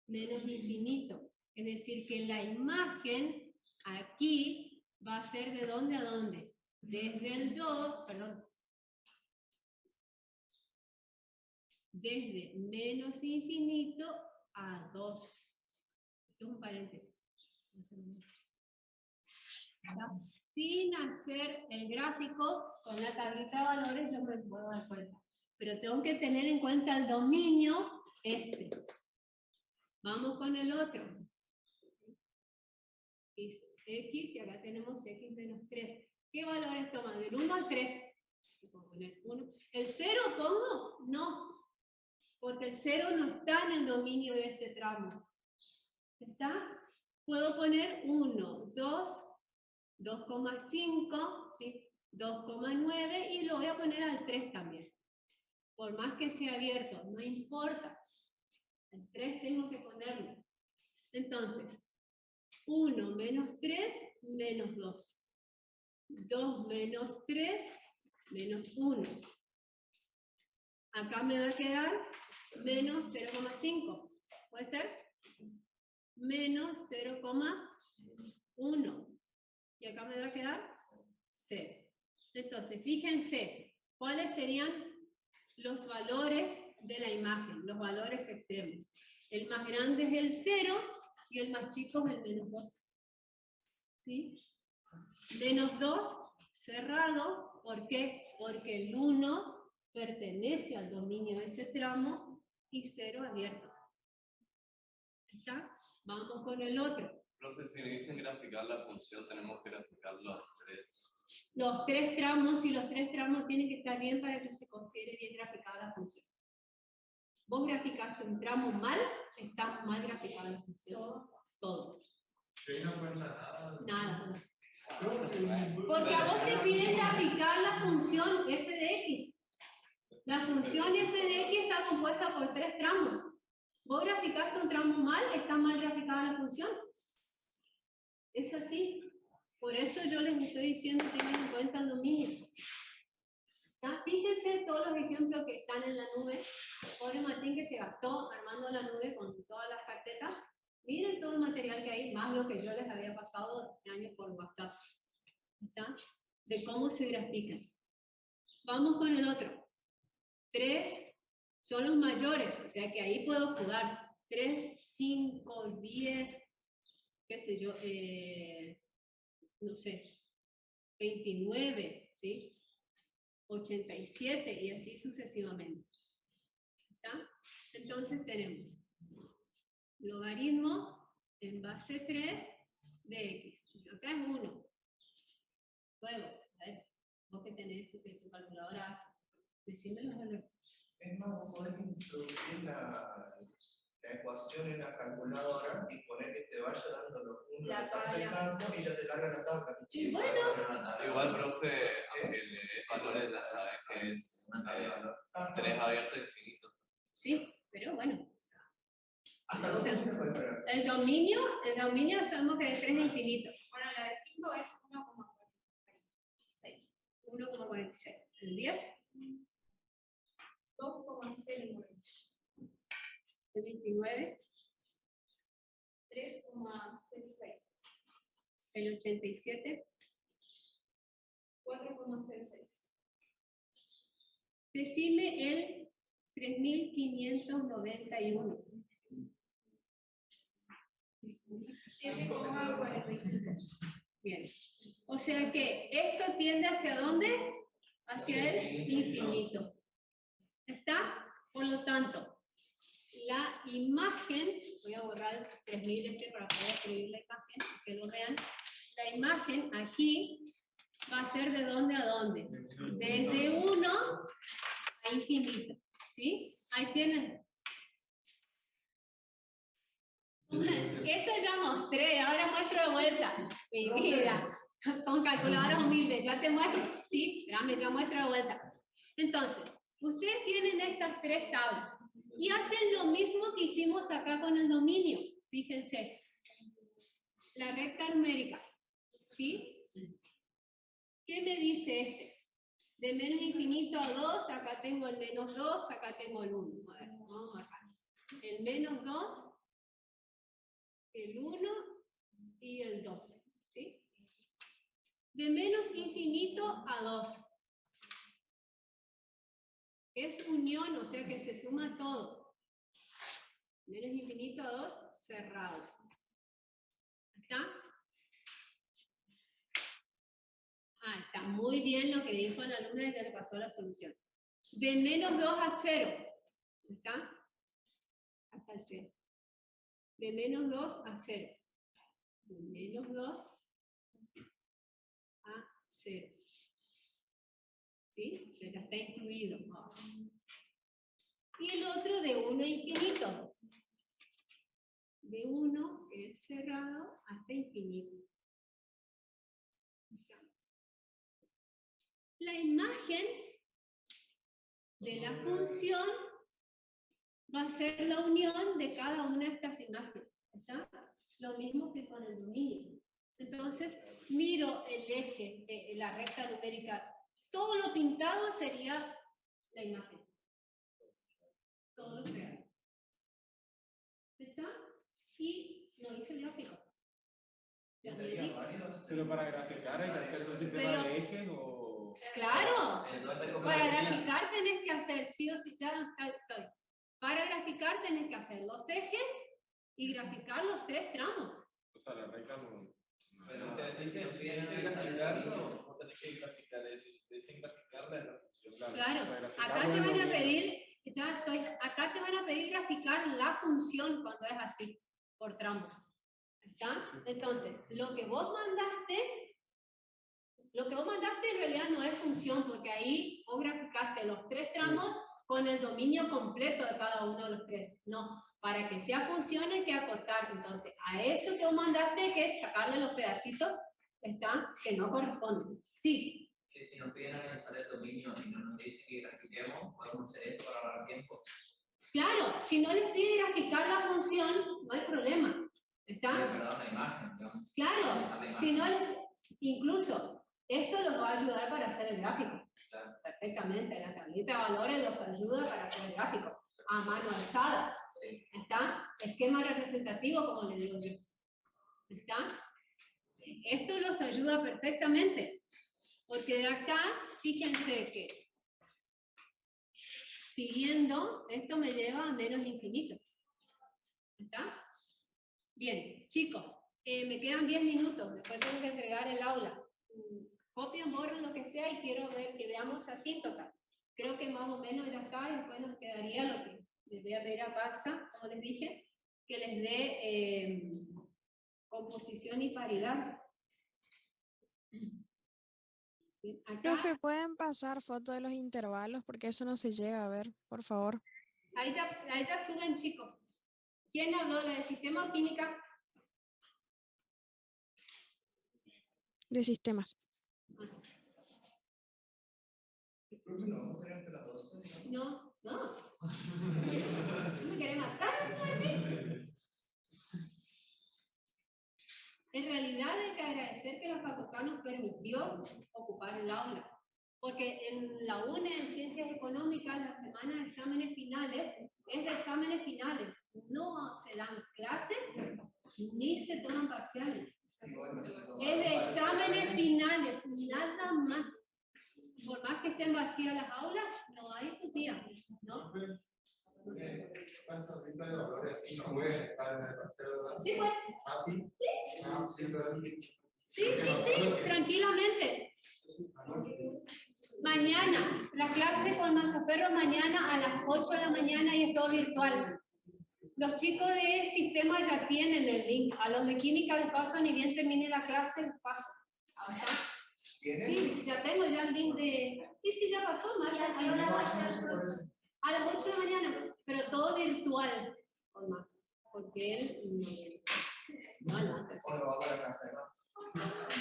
Menos infinito. Es decir, que la imagen aquí va a ser ¿de dónde a dónde? Desde el 2, perdón. Desde menos infinito a 2. Esto es un paréntesis. Sin hacer el gráfico con la tablita de valores yo me puedo dar cuenta. Pero tengo que tener en cuenta el dominio este. Vamos con el otro. Es x y acá tenemos x menos 3. ¿Qué valores toman? Del 1 al 3. ¿El 0 pongo? No. Porque el 0 no está en el dominio de este tramo. ¿Está? Puedo poner 1, 2, 2,5, ¿sí? 2,9 y lo voy a poner al 3 también. Por más que sea abierto, no importa. El 3 tengo que ponerlo. Entonces, 1 menos 3 menos 2. 2 menos 3 menos 1. Acá me va a quedar menos 0,5. ¿Puede ser? Menos 0,1. Y acá me va a quedar 0. Entonces, fíjense, ¿cuáles serían los valores de la imagen? Los valores extremos. El más grande es el 0 y el más chico es el menos 2. ¿Sí? Menos 2 cerrado, ¿por qué? Porque el 1 pertenece al dominio de ese tramo y 0 abierto. ¿Está? Vamos con el otro. Profe, si me dicen graficar la función, tenemos que graficar los 3. Los 3 tramos y los 3 tramos tienen que estar bien para que se considere bien graficada la función. Vos graficaste un tramo mal, está mal graficada la función. Todo. Nada. Porque a vos te piden graficar la función f de x. La función f de x está compuesta por 3 tramos. Vos graficaste un tramo mal, está mal graficada la función. Es así. Por eso yo les estoy diciendo que tengan en cuenta el dominio. ¿Está? Fíjense todos los ejemplos que están en la nube. Pobre Martín que se gastó armando la nube con todas las carpetas. Miren todo el material que hay, más lo que yo les había pasado este año por WhatsApp. ¿Está? De cómo se grafican. Vamos con el otro. 3 son los mayores, o sea que ahí puedo jugar. 3, 5, 10, qué sé yo, no sé, 29, ¿sí? 87 y así sucesivamente. ¿Está? Entonces tenemos logaritmo en base 3 de x. Acá es 1. Luego, a ver, vos que tenés tu calculadora hace. Decime los valores. Es más, vos podés introducir la ecuación en la calculadora y poner que te vaya dando los números La de tanto en tabla. tanto y ya te larga la tabla. Y bueno, Igual, profe, aunque le des valores, ya sabes que es 3 abierto infinito. sí, pero bueno. Hasta dos números puede poner. El dominio sabemos que es 3 infinito. Bueno, la de 5 es 1,46. 1,46. El 10, 2,09. el 29, 3,06. el 87. 4,06. Decime el 3591. 7,45. Bien. O sea que esto tiende hacia dónde? Hacia el infinito. ¿Está? Por lo tanto, la imagen, voy a borrar el 3000 para poder escribir la imagen, que lo vean. La imagen aquí va a ser de dónde a dónde. Desde 1 a infinito. ¿Sí? Ahí tienen. Eso ya mostré, ahora muestro de vuelta. Mi vida, con calculadoras humildes, ya te muestro. Sí, espérame, ya muestro de vuelta. Entonces, ustedes tienen estas 3 tablas y hacen lo mismo que hicimos acá con el dominio. Fíjense, la recta numérica. ¿Sí? ¿Qué me dice este? De menos infinito a 2, acá tengo el menos 2, acá tengo el 1. A ver, vamos acá. El menos 2, el 1 y el 2. ¿Sí? De menos infinito a 2. Es unión, o sea que se suma todo. Menos infinito a 2, cerrado. ¿Está? Ah, está muy bien lo que dijo la alumna y ya le pasó la solución. De menos 2 a 0. ¿Está? Hasta el 0. De menos 2 a 0. De menos 2 a 0. ¿Sí? Ya está incluido. Y el otro de 1 a infinito. De 1, que es cerrado, hasta infinito. La imagen de la función va a ser la unión de cada una de estas imágenes. ¿Está? Lo mismo que con el dominio. Entonces, miro el eje, la recta numérica. Todo lo pintado sería la imagen. Todo lo real. ¿Está? Y no hice el gráfico. Ya me di. Pero para graficar hay que hacer un sistema de ejes o... Claro, para graficar tenés que hacer, sí o sí, ya estoy. Para graficar tenés que hacer los ejes y graficar los 3 tramos. O sea, la recta no... Pero te dicen, si es graficarlo, vos tenés que graficar eso. Si te dicen graficarla, es la función. Claro, acá te van a pedir, ya estoy, acá te van a pedir graficar la función cuando es así, por tramos. ¿Está? Entonces, lo que vos mandaste en realidad no es función, porque ahí vos graficaste los 3 tramos con el dominio completo de cada uno de los 3. No, para que sea función hay que acotar. Entonces, a eso que vos mandaste hay que sacarle los pedacitos, ¿está? Que no corresponden. Sí. Que si nos piden analizar el dominio y no nos dicen que grafiquemos, podemos hacer esto para ahorrar tiempo. Claro, si no les pide graficar la función, no hay problema. ¿Está? La imagen, digamos. Claro, si no, incluso esto los va a ayudar para hacer el gráfico. Claro. Perfectamente, la tablita de valores los ayuda para hacer el gráfico. A mano alzada. Sí. ¿Está? Esquema representativo, como le digo yo. ¿Está? Esto los ayuda perfectamente. Porque de acá, fíjense que siguiendo, esto me lleva a menos infinito. ¿Está? Bien, chicos, me quedan 10 minutos, después tengo que entregar el aula. Copian, borran lo que sea y quiero ver que veamos asíntotas. Creo que más o menos ya está y después nos quedaría lo que les voy a pedir a Paxa, como les dije, que les dé composición y paridad. Acá, Profe, ¿pueden pasar fotos de los intervalos? Porque eso no se llega a ver, por favor. ahí ya suben, chicos. ¿Quién habló de sistema o química? De sistemas. No, no. ¿Me quiere matar? En realidad hay que agradecer que la facultad nos permitió ocupar el aula. Porque en la UNE, en Ciencias Económicas, la semana de exámenes finales es de exámenes finales. No se dan clases ni se toman parciales. Es de exámenes finales, nada más. Por más que estén vacías las aulas, no hay tutía, ¿no? ¿Cuántos cientos de valores así no pueden estar en el parcial, verdad? Sí, pues. ¿Ah, sí? Sí. Ah, sí, verdad. Sí, tranquilamente. Mañana, la clase con Mazaferro mañana a las 8 de la mañana y es todo virtual. Los chicos de sistema ya tienen el link. A los de química les pasan y bien termine la clase, les pasan. ¿Está? Sí, ya tengo ya el link de... Y sí, ya pasó, Maya. A las 8 de la mañana, pero todo virtual con más. Porque él no.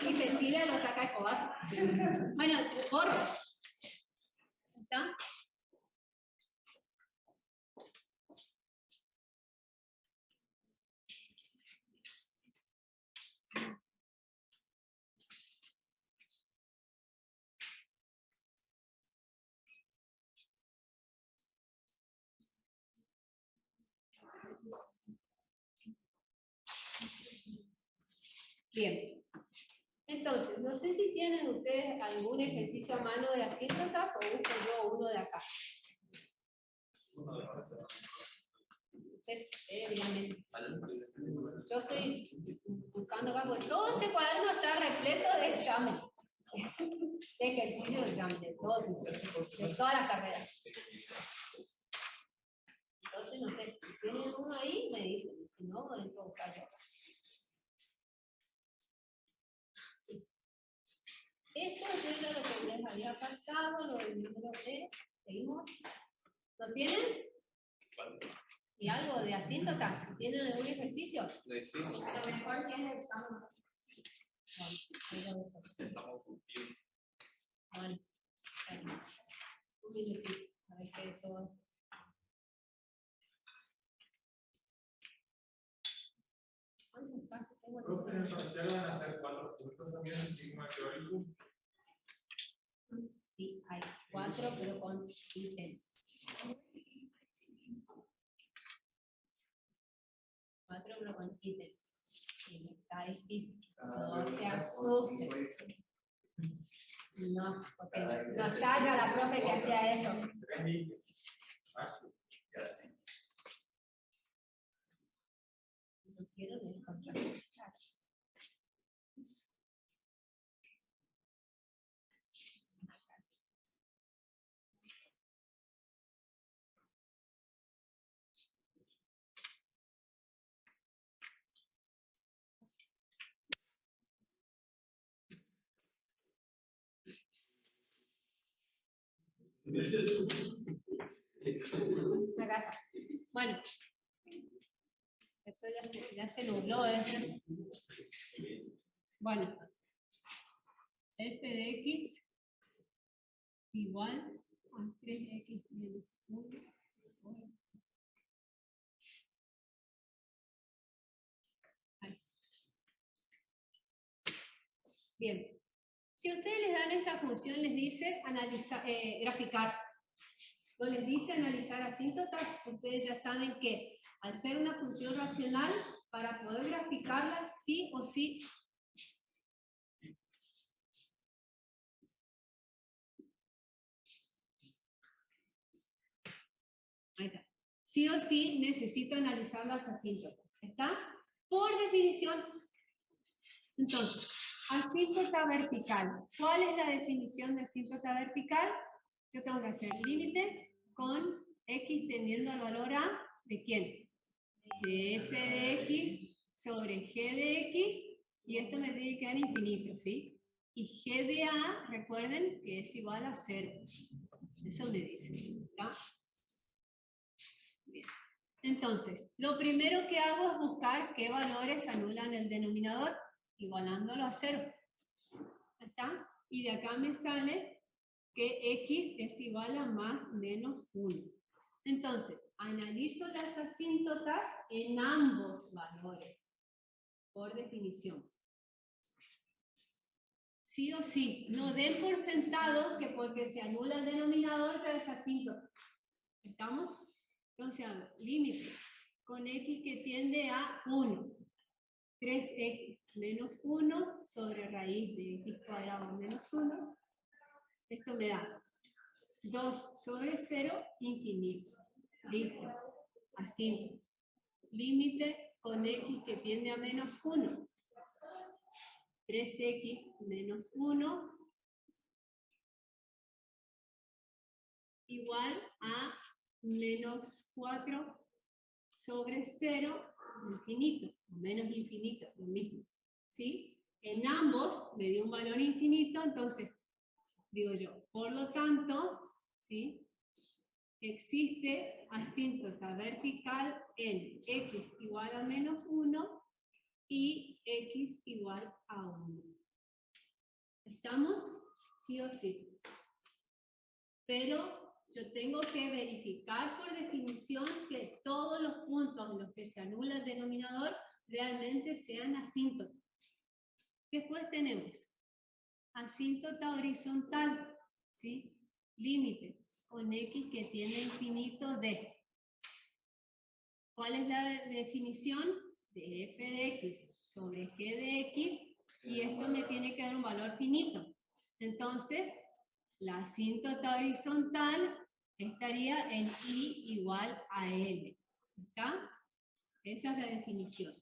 Y Cecilia lo saca de cobazo. Bueno, corro. ¿Está? Bien. Entonces, no sé si tienen ustedes algún ejercicio a mano de asíntotas o busco yo uno de acá. Dígame. Yo estoy buscando acá, porque todo este cuaderno está repleto de examen. De ejercicio de examen, de todas las carreras. Entonces, no sé, si tienen uno ahí, me dicen, si no, entro a buscar yo. Esto es lo que les había pasado, lo del número D. ¿Seguimos? ¿Lo tienen? ¿Y algo de asíntotas? Si tienen algún ejercicio. A lo mejor si es de examen. Bueno, un minutito, a ver qué es todo. ¿Cuántos casos tengo? Profe, en el parcial van a hacer 4 puntos también en sigma teórico. Sí, hay 4, pero con ítems. 4, pero con ítems. Está difícil. No se asusten. No, porque no está ya la profe que hacía eso. No quiero ni encontrar. Acá. Bueno, eso ya se nubló. Bueno, f de x igual a 3x menos 1. Ahí. Bien. Si ustedes les dan esa función, les dice analizar, graficar. No les dice analizar asíntotas, ustedes ya saben que al ser una función racional, para poder graficarla, sí o sí. Ahí está. Sí o sí necesito analizar las asíntotas. ¿Está? Por definición. Entonces, asíntota vertical. ¿Cuál es la definición de asíntota vertical? Yo tengo que hacer límite con x tendiendo al valor a, ¿de quién? De f de x sobre g de x, y esto me tiene que quedar infinito, ¿sí? Y g de a, recuerden que es igual a 0. Eso me dice, ¿está? Bien. Entonces, lo primero que hago es buscar qué valores anulan el denominador, igualándolo a 0. ¿Está? Y de acá me sale que x es igual a más menos 1. Entonces, analizo las asíntotas en ambos valores, por definición. Sí o sí, no den por sentado que porque se anula el denominador ya es asíntota. ¿Estamos? Entonces hago límite con x que tiende a 1. 3x menos 1 sobre raíz de x cuadrado menos 1. Esto me da 2 sobre 0 infinito. Listo. Así. Límite con x que tiende a menos 1. 3x menos 1 igual a menos 4 sobre 0 infinito, o menos infinito, lo mismo. ¿Sí? En ambos me dio un valor infinito, entonces digo yo, por lo tanto, ¿sí? Existe asíntota vertical en x igual a menos 1 y x igual a 1. ¿Estamos? Sí o sí. Pero yo tengo que verificar por definición que todos los puntos en los que se anula el denominador realmente sean asíntotas. Después tenemos asíntota horizontal, ¿sí? Límite con x que tiene infinito de. ¿Cuál es la definición? De f de x sobre g de x, y esto me tiene que dar un valor finito. Entonces, la asíntota horizontal estaría en I igual a L. ¿Está? Esa es la definición.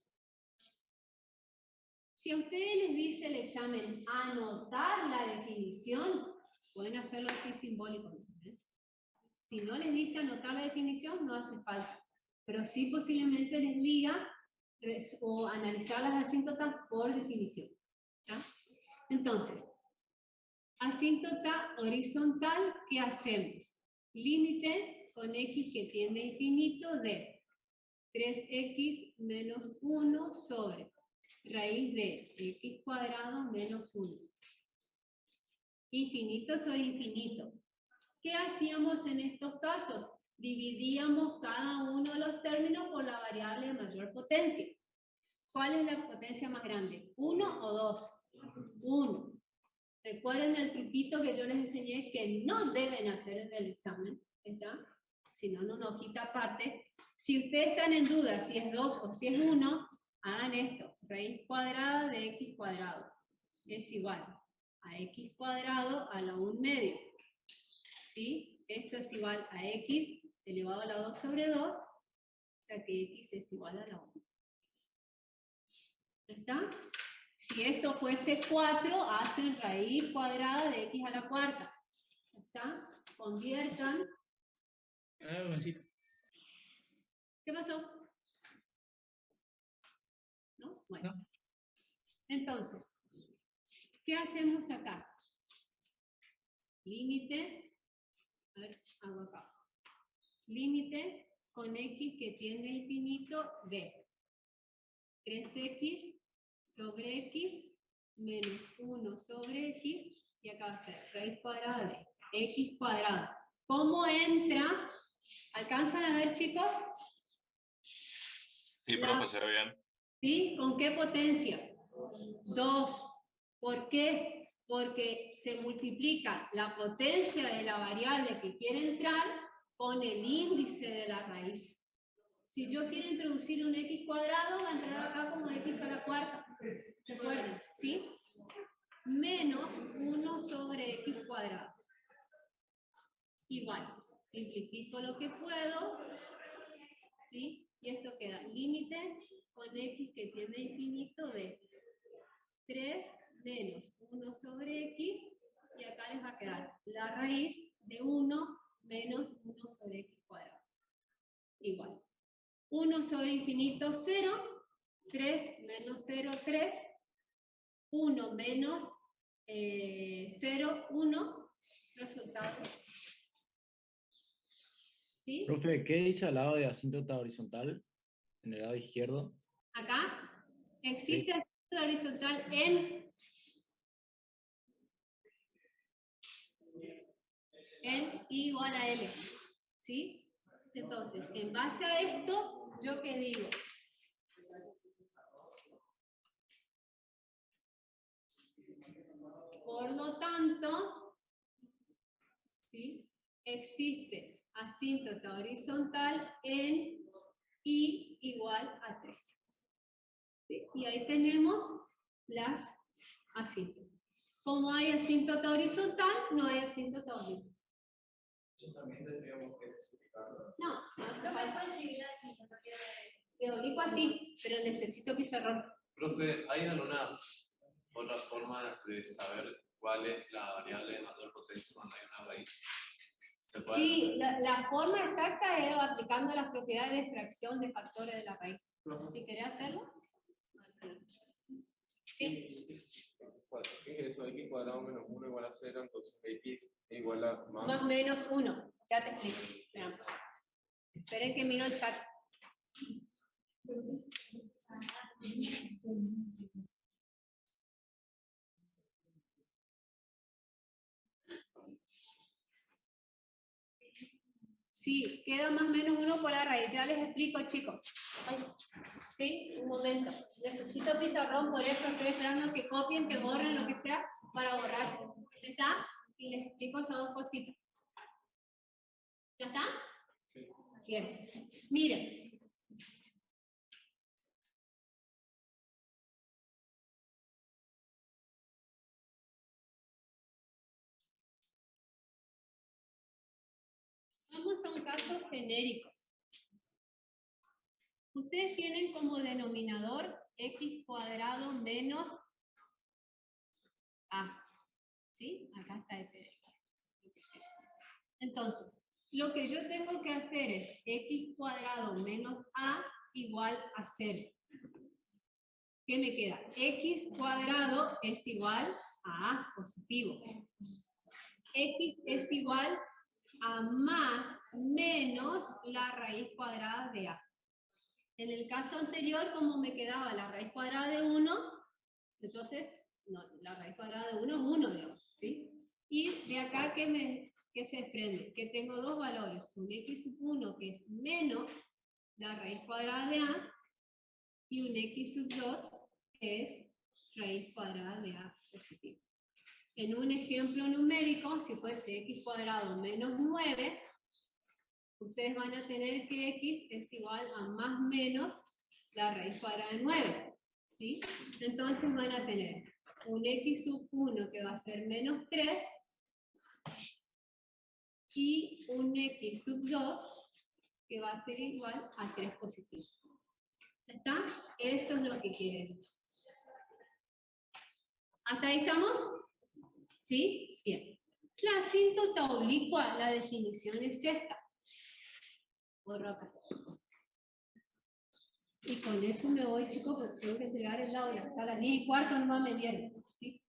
Si a ustedes les dice el examen anotar la definición, pueden hacerlo así simbólico. ¿Eh? Si no les dice anotar la definición, no hace falta. Pero sí posiblemente les diga o analizar las asíntotas por definición. ¿Está? Entonces, asíntota horizontal, ¿qué hacemos? Límite con x que tiende a infinito de 3x menos 1 sobre raíz de x cuadrado menos 1. Infinito sobre infinito. ¿Qué hacíamos en estos casos? Dividíamos cada uno de los términos por la variable de mayor potencia. ¿Cuál es la potencia más grande? ¿1 o 2? 1. Recuerden el truquito que yo les enseñé que no deben hacer en el examen, ¿está? Si no, una hojita aparte. Si ustedes están en duda si es 2 o si es 1, hagan esto. Raíz cuadrada de x cuadrado es igual a x cuadrado a la 1 medio. ¿Sí? Esto es igual a x elevado a la 2 sobre 2, o sea que x es igual a la 1. ¿Está? Si esto fuese 4, hacen raíz cuadrada de x a la cuarta. ¿Está? Conviertan. ¿Qué pasó? ¿No? Bueno. No. Entonces, ¿qué hacemos acá? Límite. A ver, hago acá. Límite con x que tiende a infinito de 3x sobre x menos 1 sobre x, y acá va a ser raíz cuadrada de x cuadrado. ¿Cómo entra? ¿Alcanzan a ver, chicos? Sí, profe, se ve bien. ¿Sí? ¿Con qué potencia? 2. ¿Por qué? Porque se multiplica la potencia de la variable que quiere entrar con el índice de la raíz. Si yo quiero introducir un x cuadrado, va a entrar acá como x a la cuarta. Recuerden, ¿sí? Menos 1 sobre x cuadrado. Igual, simplifico lo que puedo, ¿sí? Y esto queda límite con x que tiende a infinito de 3 menos 1 sobre x, y acá les va a quedar la raíz de 1 menos 1 sobre x cuadrado. Igual. 1 sobre infinito 0, 3 menos 0, 3, 1 menos 0, 1, resultado ¿Sí? Profe, ¿qué dice al lado de asíntota horizontal? En el lado izquierdo. Acá existe Sí. asíntota horizontal en I igual a L. ¿Sí? Entonces, en base a esto, ¿yo qué digo? Por lo tanto, ¿sí? Existe asíntota horizontal en I igual a 3. ¿Sí? Y ahí tenemos las asíntotas. Como hay asíntota horizontal, no hay asíntota oblicuo. Eso también tendríamos que especificarlo. No, no hace No me falta. puedo escribir la definición porque De oblicuo así, pero necesito pizarrón. Profe, ¿hay alguna otra forma de saber cuál es la variable de mayor potencia cuando hay una raíz? ¿Se puede Sí, hacer? la forma exacta es aplicando las propiedades de extracción de factores de la raíz. Si querés hacerlo. Sí. ¿Qué es eso? X cuadrado menos 1 igual a 0, entonces X igual a Más menos 1. Ya te explico. Vean. Esperen que miro el chat. Sí, queda más o menos 1 por la raíz. Ya les explico, chicos. Ay, sí, un momento. Necesito pizarrón, por eso estoy esperando que copien, que borren, lo que sea, para borrar. ¿Ya está? Y les explico esas dos cositas. ¿Ya está? Sí. Bien. Miren. Vamos a un caso genérico. Ustedes tienen como denominador x cuadrado menos a. ¿Sí? Acá está f. Entonces, lo que yo tengo que hacer es x cuadrado menos a igual a 0. ¿Qué me queda? X cuadrado es igual a positivo. X es igual a más menos la raíz cuadrada de a. En el caso anterior, como me quedaba la raíz cuadrada de 1, entonces, no, la raíz cuadrada de 1 es 1, digamos, ¿sí? Y de acá, ¿qué se desprende? Que tengo dos valores, un x sub 1 que es menos la raíz cuadrada de a, y un x sub 2 que es raíz cuadrada de a positivo. En un ejemplo numérico, si fuese x cuadrado menos 9, ustedes van a tener que x es igual a más menos la raíz cuadrada de 9, ¿sí? Entonces van a tener un x sub 1 que va a ser menos 3 y un x sub 2 que va a ser igual a 3 positivo. ¿Está? Eso es lo que quiere decir. ¿Hasta ahí estamos? ¿Sí? Bien. La asíntota oblicua, la definición es esta. Borro acá. Y con eso me voy, chicos, porque tengo que entregar el aula. Hasta las 10:15 nomás me dieron. ¿Sí?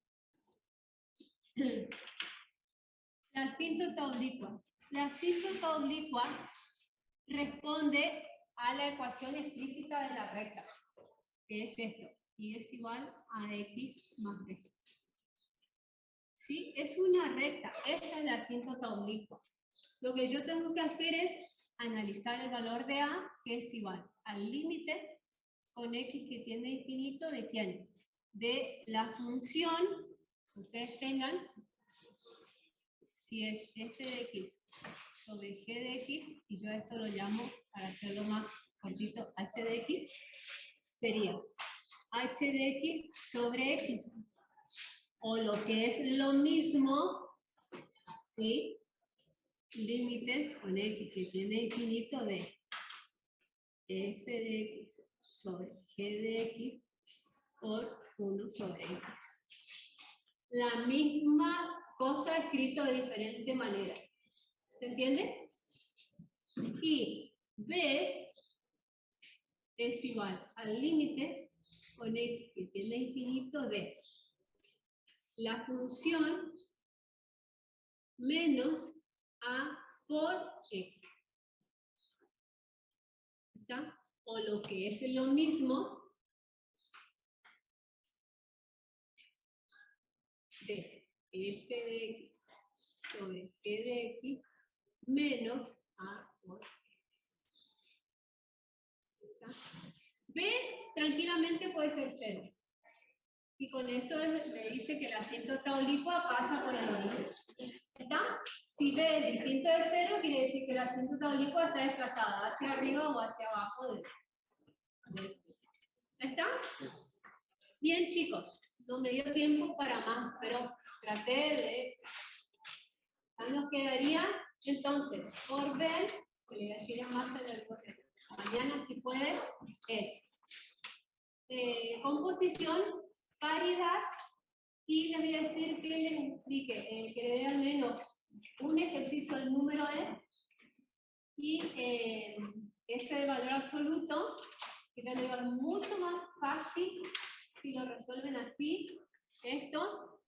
La asíntota oblicua. La asíntota oblicua responde a la ecuación explícita de la recta, que es esto. Y es igual a x más b. ¿Sí? Es una recta. Esa es la asíntota oblicua. Lo que yo tengo que hacer es analizar el valor de a, que es igual al límite con x que tiende a infinito, ¿de quién? De la función que ustedes tengan, si es f de x sobre g de x, y yo esto lo llamo, para hacerlo más cortito, h de x, sería h de x sobre x, o lo que es lo mismo, ¿sí? Límite con x que tiende a infinito de f de x sobre g de x por 1 sobre x. La misma cosa escrito de diferente manera. ¿Se entiende? Y b es igual al límite con x que tiende a infinito de la función menos a por x. ¿Está? O lo que es lo mismo de f de x sobre g de x menos a por x. ¿Está? B tranquilamente puede ser 0. Y con eso me dice que la asíntota oblicua pasa por el origen. ¿Está? Si B es distinto de 0, quiere decir que la asíntota oblicua está desplazada hacia arriba o hacia abajo de ¿está? Bien, chicos, no me dio tiempo para más, pero traté de... Ya nos quedaría, entonces, por ver, que le voy a decir a más en el mañana si puede, es composición, paridad, y les voy a decir que les explique, que le dé al menos un ejercicio del número E, y este valor absoluto, que le digo, es mucho más fácil si lo resuelven así. Esto,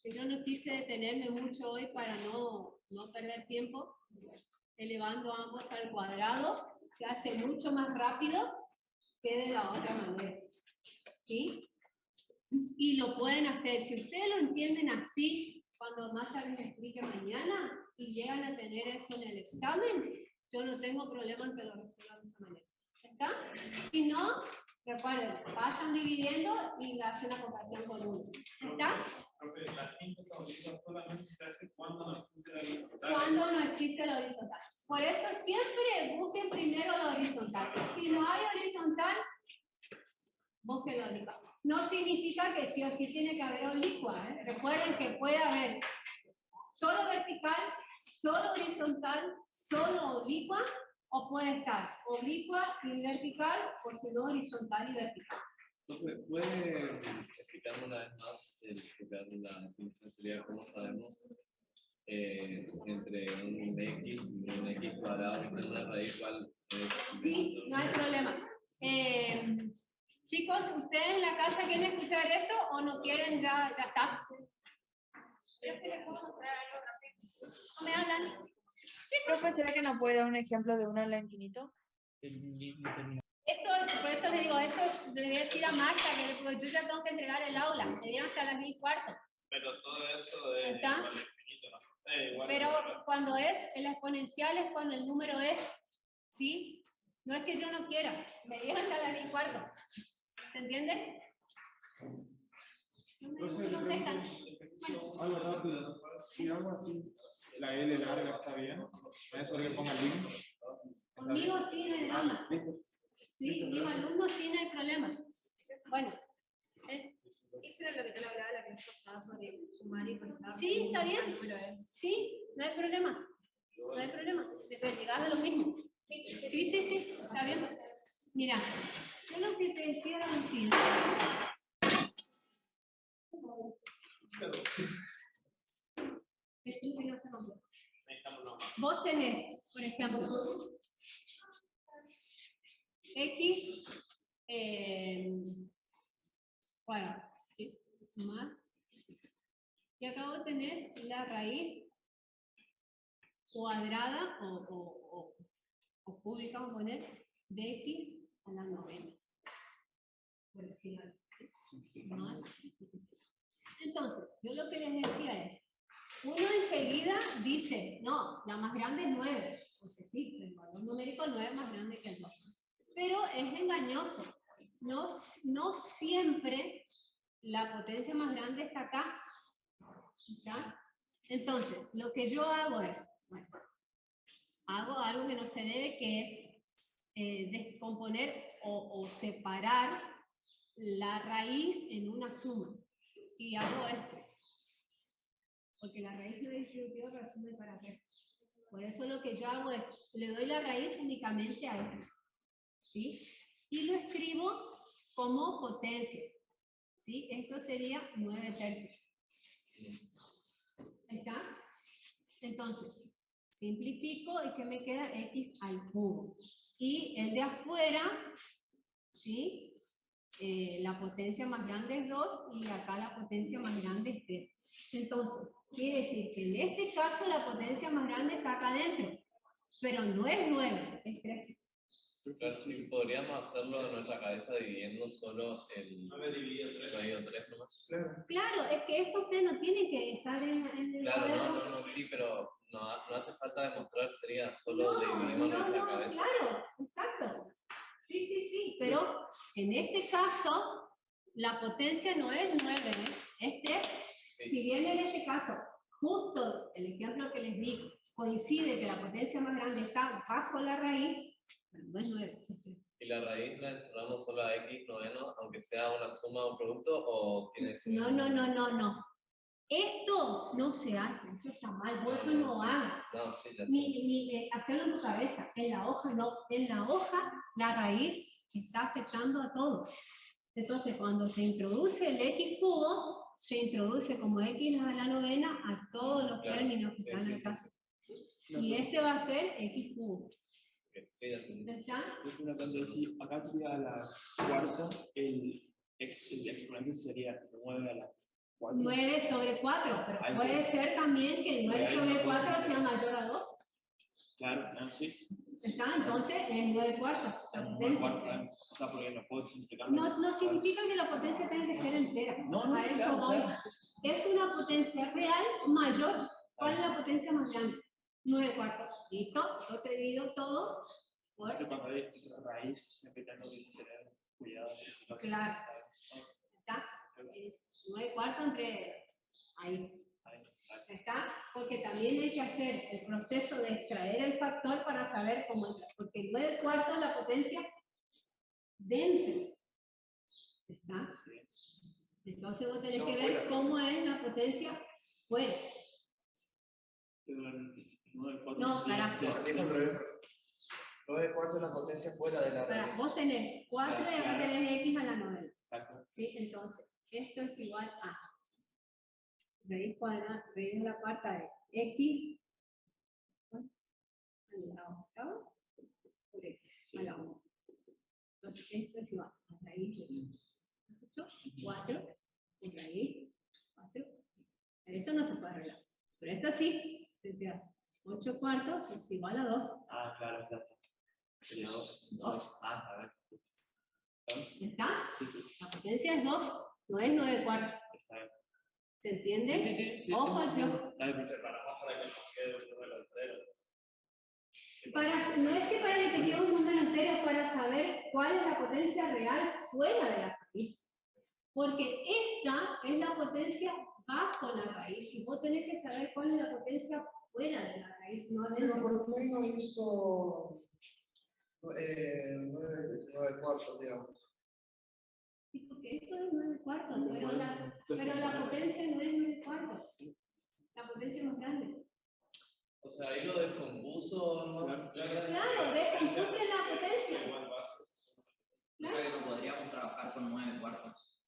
que yo no quise detenerme mucho hoy para no perder tiempo, elevando ambos al cuadrado, se hace mucho más rápido que de la otra manera. ¿Sí? Y lo pueden hacer. Si ustedes lo entienden así, cuando más les explique mañana, y llegan a tener eso en el examen, yo no tengo problema en que lo resuelvan de esa manera. ¿Está? Si no, recuerden, pasan dividiendo y hacen la comparación con 1. ¿Está? Cuando no existe la horizontal. Por eso siempre busquen primero la horizontal. Si no hay horizontal, busquen la oblicua. No significa que sí o sí tiene que haber oblicua. Recuerden que puede haber solo vertical, solo horizontal, solo oblicua, o puede estar oblicua y vertical, o si no horizontal y vertical. Entonces, ¿puede explicarme una vez más la definición? Sería cómo sabemos entre un x y un x cuadrado y una raíz cuál es. Sí, no hay problema. Chicos, ¿ustedes en la casa quieren escuchar eso o no quieren? Ya está. Yo que les puedo mostrar algo rápido. ¿No me hablan? Profe, ¿será que nos puede dar un ejemplo de 1 a la infinito? Eso, por eso les digo, eso le voy a decir a Marta, que yo ya tengo que entregar el aula, me dieron hasta las 10:15. Pero todo eso es ¿está? igual al infinito, ¿no? Igual Pero al... cuando es el exponencial es cuando el número es, ¿sí? No es que yo no quiera, me dieron hasta las 10:15. ¿Se entiende? No contestan. Bueno. Algo rápido, si hago así, la L larga está bien, no es solo que ponga el link. Conmigo sí no hay drama. Sí, mis alumnos sí no hay problema. Bueno. Esto era lo que te hablaba la vez pasada sobre sumar y restar. Sí, está bien. Sí, no hay problema. No hay problema. De que llegas a lo mismo. Sí, está bien. Mira, yo lo que te decía era lo siguiente. Vos tenés, por ejemplo, x, bueno, ¿sí? Más, y acá vos tenés la raíz cuadrada o cúbica, vamos a poner, de x a la 9. Por decir algo. Más. Entonces, yo lo que les decía es, uno enseguida dice, no, la más grande es 9, porque sí, el valor numérico 9 es más grande que el 2. Pero es engañoso. No siempre la potencia más grande está acá. ¿Está? Entonces, lo que yo hago es, bueno, hago algo que no se debe, que es descomponer o separar la raíz en una suma. Y hago esto. Porque la raíz no es distributiva, pero suma para acá. Por eso lo que yo hago es, le doy la raíz únicamente a esto. ¿Sí? Y lo escribo como potencia. ¿Sí? Esto sería 9/3. ¿Está? Entonces, simplifico y que me queda x al cubo. Y el de afuera, ¿sí? La potencia más grande es 2 y acá la potencia más grande es 3. Entonces, quiere decir que en este caso la potencia más grande está acá adentro, pero no es 9, es 3. Claro, sí, podríamos hacerlo en nuestra cabeza dividiendo solo el dividido 3 nomás. Claro, es que esto usted no tiene que estar en el Claro, cuaderno. no, sí, pero no hace falta demostrar, sería solo dividimos No, nuestra no, cabeza. claro, exacto. Sí, pero en este caso la potencia no es 9, ¿eh? Si bien en este caso, justo el ejemplo que les di, coincide que la potencia más grande está bajo la raíz, pero no es 9. ¿Y la raíz la encerramos solo a x noveno, aunque sea una suma o un producto, o tiene que ser? No. Esto no se hace, eso está mal, vos eso no hagas. No, sí, ya sé. Ni hacerlo en tu cabeza, en la hoja no. En la hoja la raíz está afectando a todo. Entonces, cuando se introduce el x cubo, se introduce como x a la novena a todos los términos que están acá. Y este va a ser x cubo. Sí, ya entendí. ¿Está? Una cosa, si acá tuviera a la cuarta, el exponente sería 9 a la 4. 9 sobre 4, pero Ahí puede sí. ser también que el 9 Ahí sobre no 4 puede ser. sea mayor a 2. Claro, no, sí. ¿Está? Entonces es 9 cuartos. La 9 potencia. cuartos, o sea, porque no puedo simplificarlo. No significa que la potencia tenga que ser entera. No, a eso claro, voy. claro. Es una potencia real mayor. ¿Cuál es la potencia más grande? 9 cuartos. ¿Listo? Entonces divido todo por... Entonces, cuando hay la raíz, siempre tengo que tener cuidado. Claro. ¿Está? Es 9 cuartos entre... Ahí. ¿Está? Porque también hay que hacer el proceso de extraer el factor para saber cómo entra. Porque 9 cuartos es la potencia dentro. ¿Está? Entonces vos tenés que ver cómo es la potencia fuera. No, para. 9 cuartos es la potencia fuera de la raíz. Vos tenés 4 y acá tenés x a la novena. Exacto. ¿Sí? Entonces, esto es igual a raíz cuadrada, raíz de la cuarta de x a la octava por x a la 1. Entonces, esto es igual a raíz de 8, 4 por raíz 4. Esto no se puede arreglar, pero esto sí. 8 cuartos es igual a 2. Ah, claro, exacto. Sería 2. 2. Ah, a ver. ¿Está? Sí, sí. La potencia es 2, no es 9 cuartos. Está bien. ¿Se entiende? Sí. Ojo al piojo. Separamos para que nos quede un número entero. No es que para que te quede un número entero, para saber cuál es la potencia real fuera de la raíz. Porque esta es la potencia bajo la raíz. Y vos tenés que saber cuál es la potencia fuera de la raíz, no Pero adentro. ¿por qué no hizo 9 cuartos, digamos? Sí, porque esto es 9 cuartos, pero la potencia no es 9 cuartos. La potencia es más grande. O sea, ahí lo descompuso más. Claro, descompuse la potencia. O sea que no podríamos trabajar con 9 cuartos.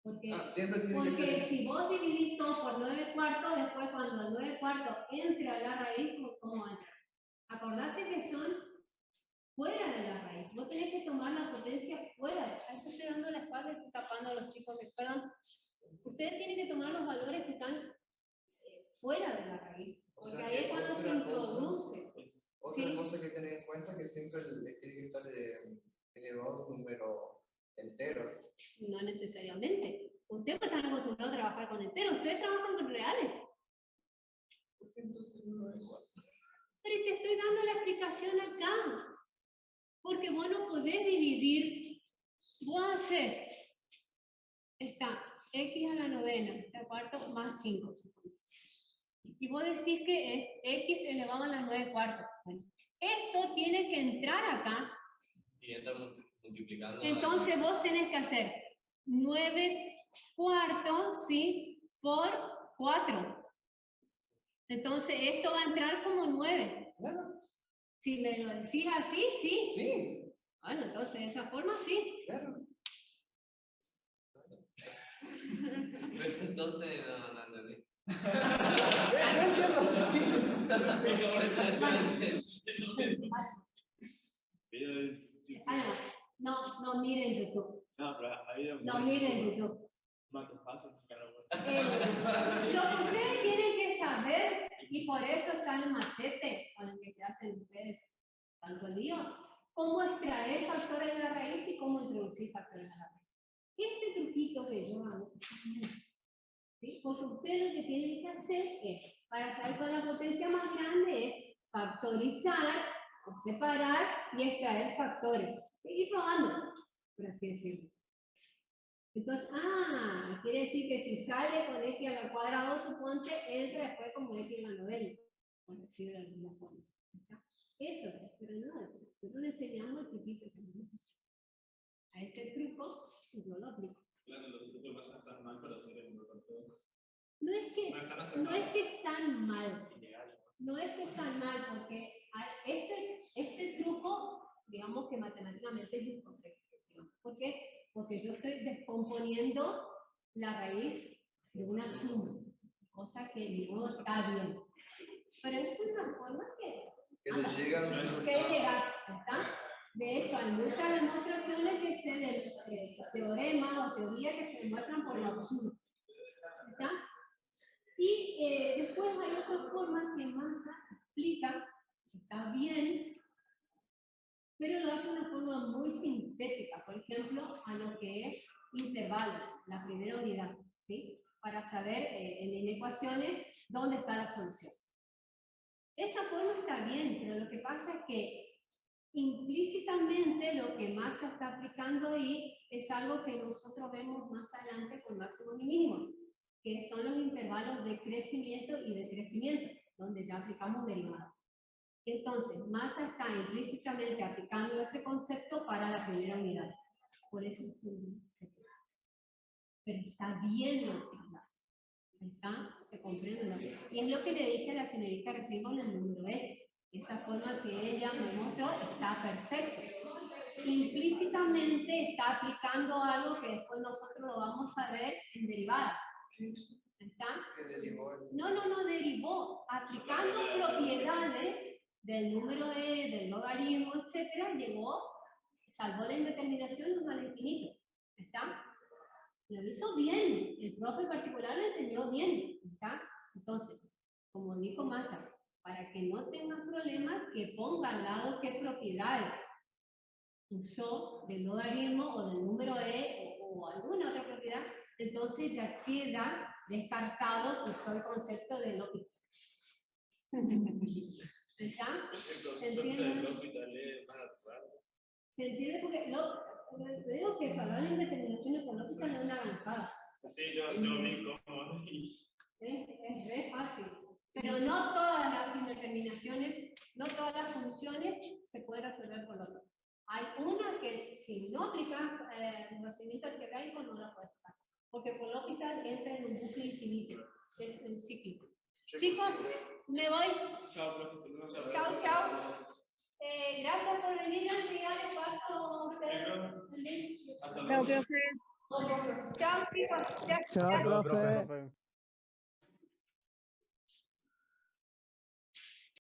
Porque, siempre tiene que porque ser. si vos dividís todo por 9 cuartos, después cuando el 9 cuartos entre a la raíz, ¿cómo va a entrar? Acordate que son fuera de la raíz. Vos tenés que tomar la potencia fuera. Esto estoy dando la espalda y estoy tapando a los chicos. Perdón. Ustedes tienen que tomar los valores que están fuera de la raíz. Porque ahí es cuando se introduce. Otra cosa que tener en cuenta es que siempre tiene que estar elevado un número entero. No necesariamente. Ustedes están acostumbrados a trabajar con enteros. Ustedes trabajan con reales. Entonces no es igual. Pero te estoy dando la explicación acá. Porque vos no podés dividir. Vos haces. Está x a la novena, está cuarto más 5. Y vos decís que es x elevado a las 9 cuartos. Bueno, esto tiene que entrar acá. Y entra multiplicando. Entonces vos tenés que hacer 9 cuartos, ¿sí? Por 4. Entonces esto va a entrar como 9. Claro. Si me lo decís así, sí. Sí. Bueno, entonces de esa forma sí. Claro. Entonces, no entendí. No miren YouTube. No, pero ahí No miren YouTube. Más fácil, claro. Lo que ustedes tienen que saber, y por eso está el matete con el que se hacen ustedes. tanto lío. Cómo extraer factores de la raíz y cómo introducir factores de la raíz. Este truquito que yo hago, ¿sí? Porque ustedes lo que tienen que hacer es, para saber con la potencia más grande, es factorizar, o separar y extraer factores. Seguir probando, por así decirlo. Entonces, quiere decir que si sale con x al cuadrado, suponte, entra después como x a la novena, por decirlo de alguna forma. Eso es, pero no, nosotros le enseñamos el truquito que tenemos. A ese truco, yo lo aplico. Claro, los trucos vas a estar mal para hacer el número con todo. No es que están mal. No es que están mal, porque este truco, digamos que matemáticamente es incorrecto. ¿Por qué? Porque yo estoy descomponiendo la raíz de una suma, cosa que digo está bien. Pero es una forma que llegas, ¿está? De hecho, hay muchas demostraciones que se del teorema o teoría que se demuestran por la suma. ¿Está? Y después hay otras formas que Massa explica, está bien, pero lo hace de una forma muy sintética, por ejemplo, a lo que es intervalos, la primera unidad, ¿sí? Para saber en ecuaciones dónde está la solución. Esa forma está bien, pero lo que pasa es que implícitamente lo que Massa está aplicando ahí es algo que nosotros vemos más adelante con máximos y mínimos, que son los intervalos de crecimiento y decrecimiento, donde ya aplicamos derivadas. Entonces, Massa está implícitamente aplicando ese concepto para la primera unidad. Por eso es un secreto. Pero está bien lo que Massa. Se comprende lo que. Y es lo que le dije a la señorita recién con el número E. Esa forma que ella me mostró está perfecta. Implícitamente está aplicando algo que después nosotros lo vamos a ver en derivadas. ¿Está? No derivó. Aplicando propiedades del número E, del logaritmo, etcétera, llegó, salvó la indeterminación al infinito. ¿Está? Lo hizo bien. El profe particular lo enseñó bien. ¿Está? Entonces, como dijo Massa, para que no tengan problemas, que ponga al lado qué propiedades usó del logaritmo o del número E o alguna otra propiedad, entonces ya queda descartado que usó el concepto de lógica. ¿Está? ¿Se entiende? ¿Se entiende? Porque te digo que salvar la indeterminación ecológica no es una avanzada. Sí, yo vi cómo. Es re fácil. Pero no todas las indeterminaciones, no todas las funciones se pueden resolver por lógica. Hay una que si no aplicas el procedimiento algebraico no la puedes sacar. Porque por lógica entra en un bucle infinito, que es el cíclico. Chicos, me voy. Chao, chao. Gracias por venir. Ya les paso a ustedes el link. Hasta luego. Chao, chicos. Chao, profe.